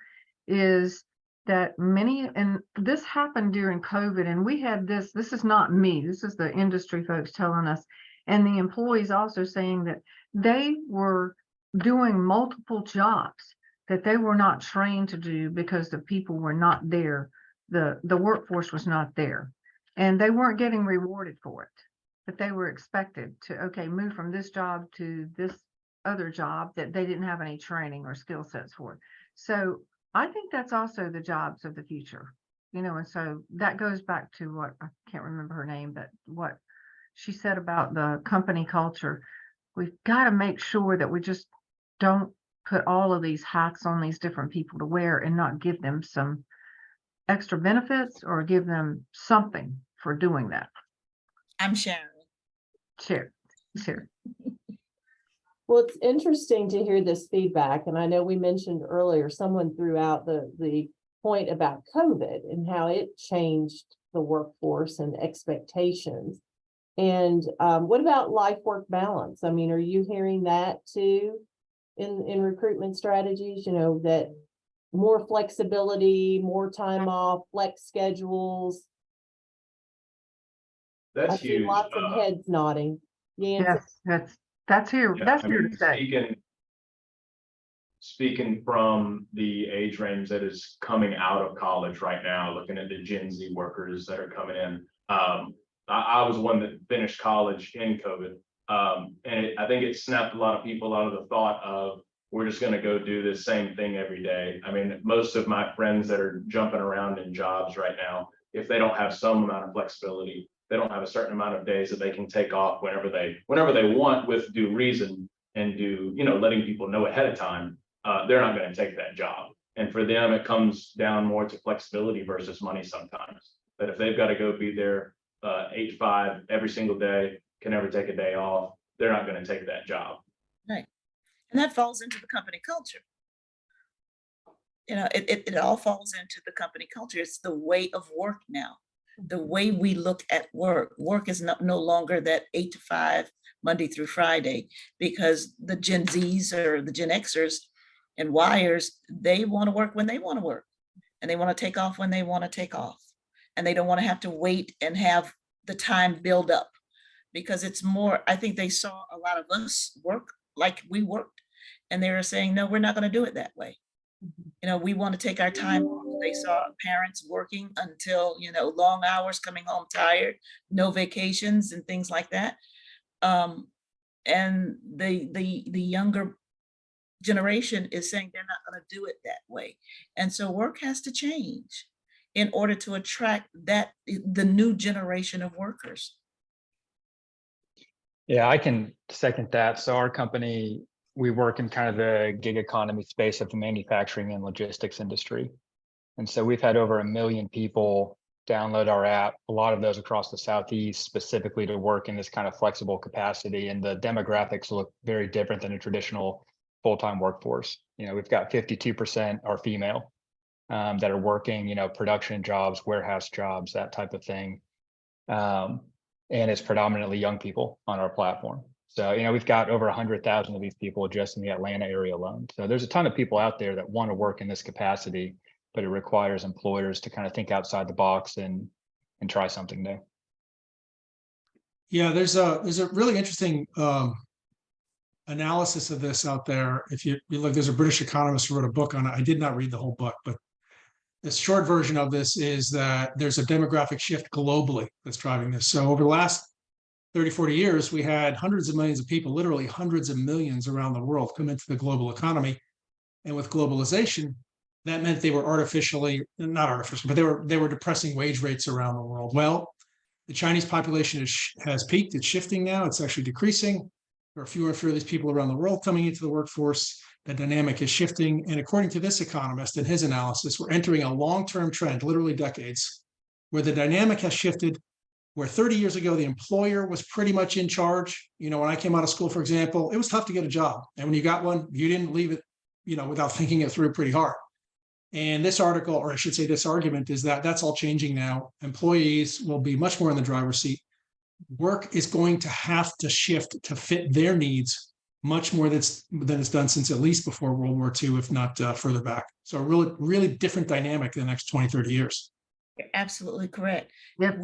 is that and this happened during COVID, and we had this is not me, this is the industry folks telling us, and the employees also saying that they were doing multiple jobs that they were not trained to do because the people were not there. The workforce was not there, and they weren't getting rewarded for it, but they were expected to, okay, move from this job to this other job that they didn't have any training or skill sets for. So I think that's also the jobs of the future, and so that goes back to what, I can't remember her name, but what she said about the company culture. We've got to make sure that we just don't put all of these hats on these different people to wear and not give them some extra benefits or give them something for doing that. I'm Sharon. Sure. Well, it's interesting to hear this feedback. And I know we mentioned earlier, someone threw out the point about COVID and how it changed the workforce and expectations. And what about life-work balance? I mean, are you hearing that too in recruitment strategies, that more flexibility, more time off, flex schedules? That's I see huge. lots of heads nodding. Yes, that's here. Yeah, That's I here mean, to stay. Speaking from the age range that is coming out of college right now, looking at the Gen Z workers that are coming in. I was one that finished college in COVID. And I think it snapped a lot of people out of the thought of, we're just going to go do the same thing every day. I mean, most of my friends that are jumping around in jobs right now, if they don't have some amount of flexibility, they don't have a certain amount of days that they can take off whenever they want, with due reason, and letting people know ahead of time, they're not going to take that job. And for them, it comes down more to flexibility versus money sometimes. That if they've got to go be there 8 to 5 every single day, can never take a day off, they're not going to take that job. Right. And that falls into the company culture. It all falls into the company culture. It's the way of work now. The way we look at work. Work is no longer that 8 to 5, Monday through Friday, because the Gen Zs or the Gen Xers and Yers, they want to work when they want to work, and they want to take off when they want to take off. And they don't want to have to wait and have the time build up, because it's more, I think they saw a lot of us work like we worked, and they were saying, no, we're not going to do it that way. We want to take our time off. They saw parents working until, long hours, coming home tired, no vacations and things like that. And the younger generation is saying they're not going to do it that way. And so work has to change in order to attract the new generation of workers. Yeah, I can second that. So our company, we work in kind of the gig economy space of the manufacturing and logistics industry. And so we've had over 1 million people download our app, a lot of those across the Southeast, specifically to work in this kind of flexible capacity. And the demographics look very different than a traditional full-time workforce. We've got 52% are female that are working, production jobs, warehouse jobs, that type of thing. and it's predominantly young people on our platform. So, we've got over 100,000 of these people just in the Atlanta area alone. So there's a ton of people out there that want to work in this capacity, but it requires employers to kind of think outside the box and try something new. Yeah, there's a really interesting analysis of this out there. If you look, there's a British economist who wrote a book on it. I did not read the whole book, but the short version of this is that there's a demographic shift globally that's driving this. So over the last 30, 40 years, we had hundreds of millions of people, literally hundreds of millions around the world come into the global economy. And with globalization, that meant they were not artificial, but they were depressing wage rates around the world. Well, the Chinese population has peaked. It's shifting now. It's actually decreasing. There are fewer and fewer of these people around the world coming into the workforce. The dynamic is shifting. And according to this economist and his analysis, we're entering a long-term trend, literally decades, where the dynamic has shifted, where 30 years ago, the employer was pretty much in charge. When I came out of school, for example, it was tough to get a job. And when you got one, you didn't leave it, without thinking it through pretty hard. And this article, or I should say this argument, is that that's all changing now. Employees will be much more in the driver's seat. Work is going to have to shift to fit their needs much more than it's done since at least before World War II, if not further back. So a really, really different dynamic in the next 20, 30 years. You're absolutely correct. Yep.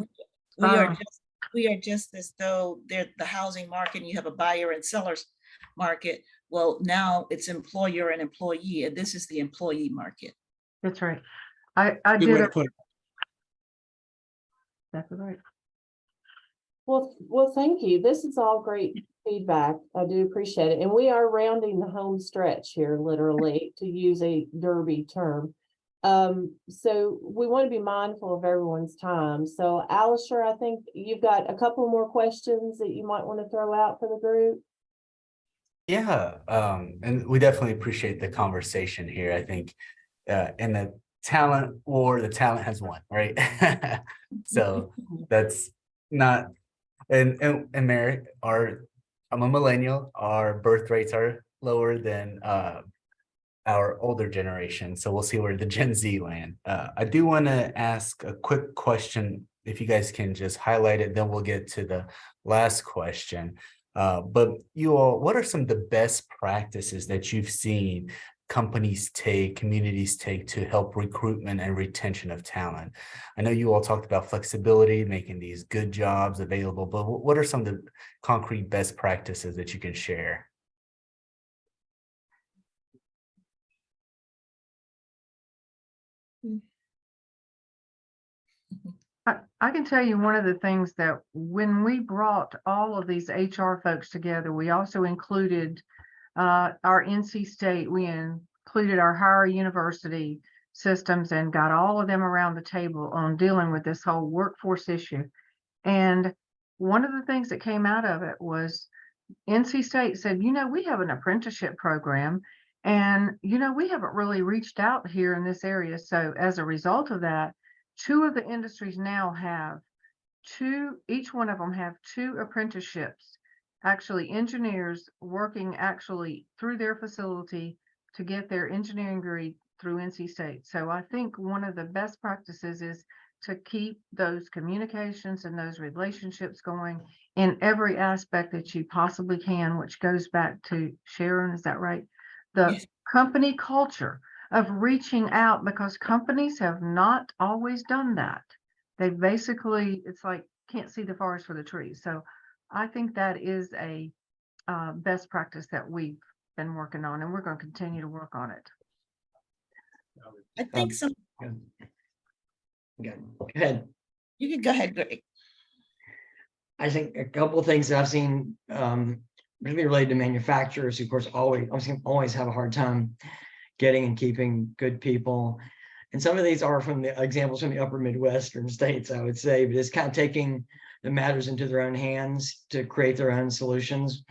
We are just as though they're the housing market and you have a buyer and seller's market. Well, now it's employer and employee, and this is the employee market. That's right. I Good did way to it. put it. That's right. Well, thank you. This is all great feedback. I do appreciate it. And we are rounding the home stretch here, literally, to use a Derby term. So we want to be mindful of everyone's time. So Alisher, I think you've got a couple more questions that you might want to throw out for the group. Yeah, and we definitely appreciate the conversation here. I think in the talent war, the talent has won, right? So that's not, and Mary, I'm a millennial, our birth rates are lower than our older generation. So we'll see where the Gen Z land. I do want to ask a quick question, if you guys can just highlight it, then we'll get to the last question. But you all, what are some of the best practices that you've seen companies take, communities take to help recruitment and retention of talent? I know you all talked about flexibility, making these good jobs available, but what are some of the concrete best practices that you can share? I can tell you one of the things that when we brought all of these HR folks together, we also included our NC State, we included our higher university systems and got all of them around the table on dealing with this whole workforce issue. And one of the things that came out of it was NC State said, we have an apprenticeship program and, we haven't really reached out here in this area. So as a result of that, two of the industries now have each one of them have 2 apprenticeships, actually engineers working actually through their facility to get their engineering degree through NC State. So I think one of the best practices is to keep those communications and those relationships going in every aspect that you possibly can, which goes back to Sharon, is that right? The company culture of reaching out, because companies have not always done that. They basically, it's like, can't see the forest for the trees. So I think that is a best practice that we've been working on, and we're going to continue to work on it. I think some. Go ahead. You can go ahead, Greg. I think a couple of things that I've seen, really related to manufacturers, who of course always have a hard time getting and keeping good people. And some of these are from the examples from the upper Midwestern states, I would say, but it's kind of taking the matters into their own hands to create their own solutions.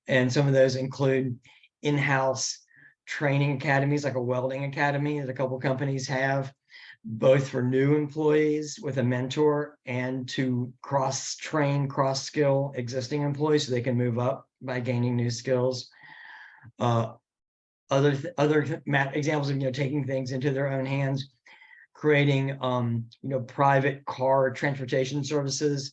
And some of those include in-house training academies, like a welding academy that a couple of companies have, both for new employees with a mentor and to cross-train, cross-skill existing employees so they can move up by gaining new skills. Other examples of taking things into their own hands, creating private car transportation services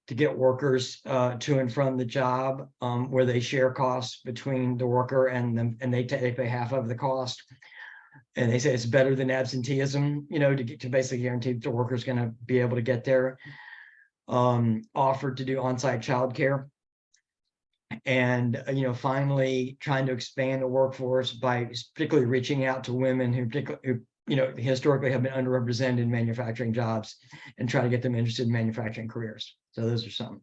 to get workers to and from the job, where they share costs between the worker and them, and they pay half of the cost. And they say it's better than absenteeism, to basically guarantee that the worker's going to be able to get there. Offered to do on-site childcare. And, finally trying to expand the workforce by particularly reaching out to women who historically have been underrepresented in manufacturing jobs and try to get them interested in manufacturing careers. So those are some.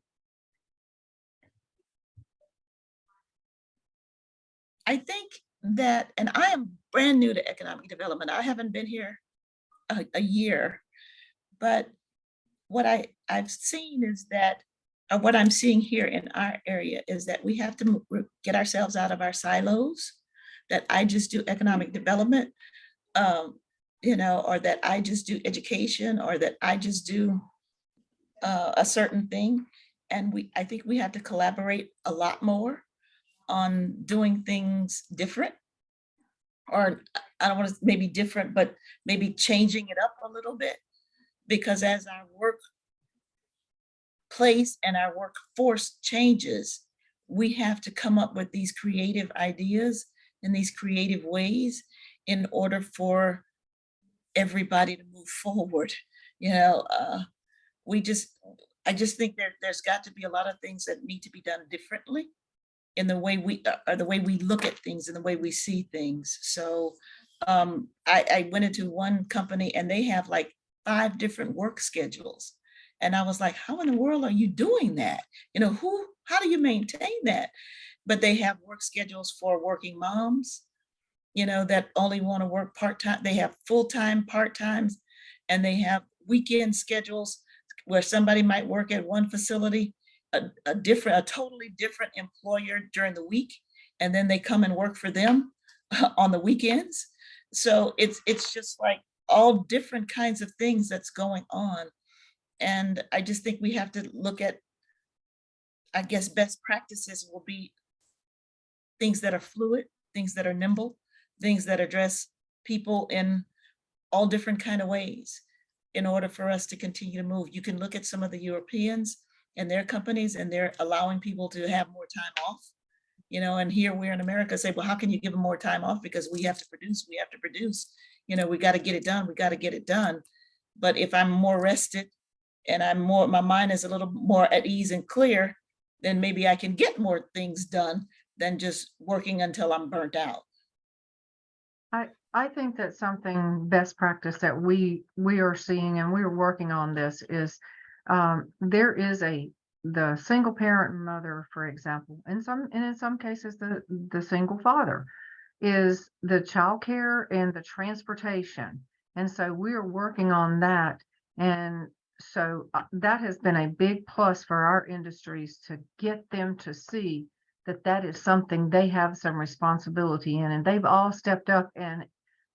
I think that, and I am brand new to economic development. I haven't been here a year, but what I've seen is that, or what I'm seeing here in our area is that we have to get ourselves out of our silos, that I just do economic development, or that I just do education, or that I just do a certain thing. And I think we have to collaborate a lot more on doing things different, or I don't want to maybe different, but maybe changing it up a little bit, because as our workplace and our workforce changes, we have to come up with these creative ideas and these creative ways in order for everybody to move forward. I just think there's got to be a lot of things that need to be done differently in the way we look at things and the way we see things. So I went into one company and they have like 5 different work schedules. And I was like, how in the world are you doing that? How do you maintain that? But they have work schedules for working moms, that only want to work part-time. They have full-time, part-times, and they have weekend schedules where somebody might work at one facility, a totally different employer during the week, and then they come and work for them on the weekends. So it's just like all different kinds of things that's going on. And I just think we have to look at, I guess, best practices will be things that are fluid, things that are nimble, things that address people in all different kind of ways in order for us to continue to move. You can look at some of the Europeans and their companies, and they're allowing people to have more time off, and here we're in America say, well, how can you give them more time off? Because we have to produce, we got to get it done. But if I'm more rested and my mind is a little more at ease and clear, then maybe I can get more things done than just working until I'm burnt out. I think that something best practice that we are seeing, and we're working on this, is there is the single parent mother, for example, and in some cases the single father, is the childcare and the transportation. And so we're working on that. And so that has been a big plus for our industries, to get them to see that is something they have some responsibility in, and they've all stepped up and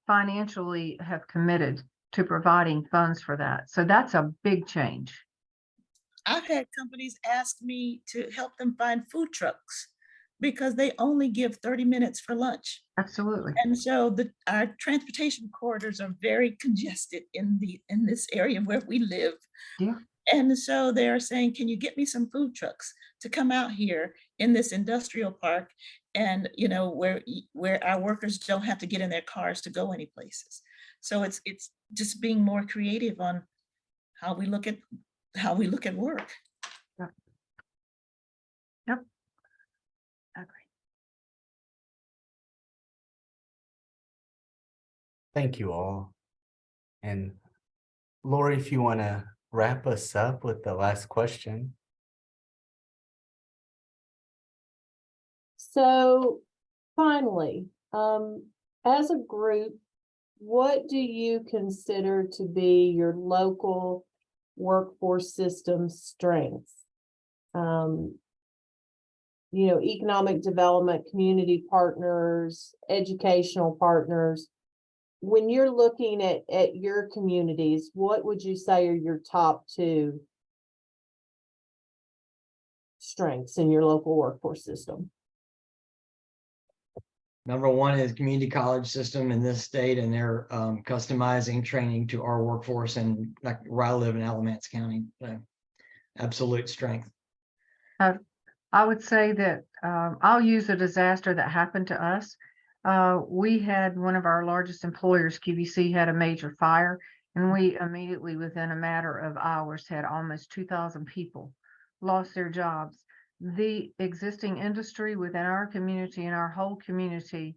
financially have committed to providing funds for that. So that's a big change. I've had companies ask me to help them find food trucks because they only give 30 minutes for lunch. Absolutely. And so our transportation corridors are very congested in this area where we live. Yeah. And so they're saying, can you get me some food trucks to come out here in this industrial park, and where our workers don't have to get in their cars to go any places. So it's just being more creative on how we look at work. Yep. Agree. Thank you all. And Lori, if you want to wrap us up with the last question. So finally, as a group, what do you consider to be your local workforce system strengths? Economic development, community partners, educational partners. When you're looking at your communities, what would you say are your top 2 strengths in your local workforce system? Number 1 is community college system in this state, and they're customizing training to our workforce, and like where I live in Alamance County. So absolute strength. I would say that I'll use a disaster that happened to us. We had one of our largest employers, QVC, had a major fire, and we immediately, within a matter of hours, had almost 2,000 people lost their jobs. The existing industry within our community and our whole community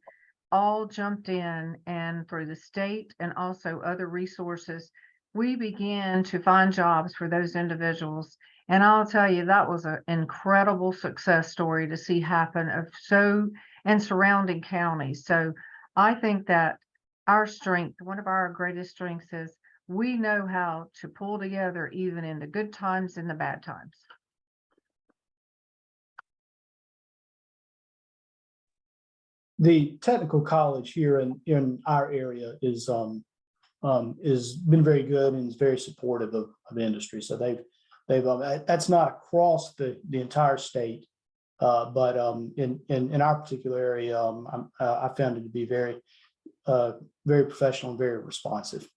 all jumped in, and through the state and also other resources, we began to find jobs for those individuals. And I'll tell you, that was an incredible success story to see happen and surrounding counties. So I think that our strength, one of our greatest strengths, is we know how to pull together even in the good times and the bad times. The technical college here in our area is been very good and is very supportive of the industry. So they've that's not across the entire state, but in our particular area, I found it to be very professional and very responsive.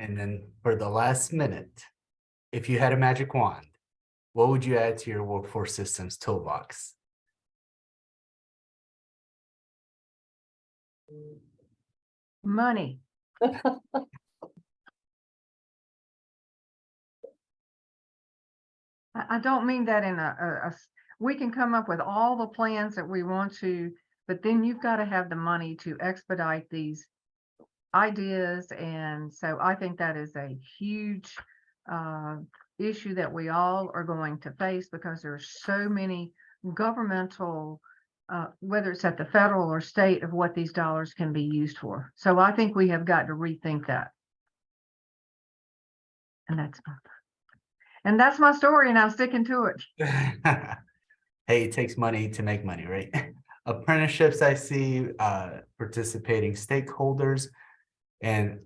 And then for the last minute, if you had a magic wand, what would you add to your workforce systems toolbox? Money. I don't mean that in we can come up with all the plans that we want to, but then you've got to have the money to expedite these ideas. And so I think that is a huge issue that we all are going to face, because there's so many governmental, whether it's at the federal or state, of what these dollars can be used for. So I think we have got to rethink that. And that's my story, and I'm sticking to it. Hey, it takes money to make money, right? Apprenticeships, I see participating stakeholders. And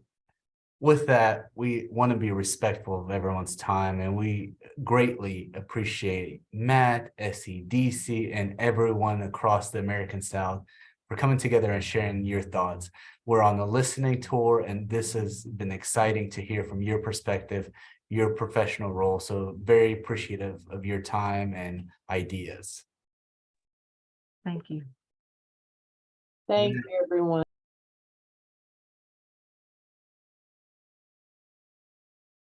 with that, we want to be respectful of everyone's time, and we greatly appreciate Matt, SEDC, and everyone across the American South for coming together and sharing your thoughts. We're on a listening tour, and this has been exciting to hear from your perspective, your professional role. So very appreciative of your time and ideas. Thank you. Thank you, everyone.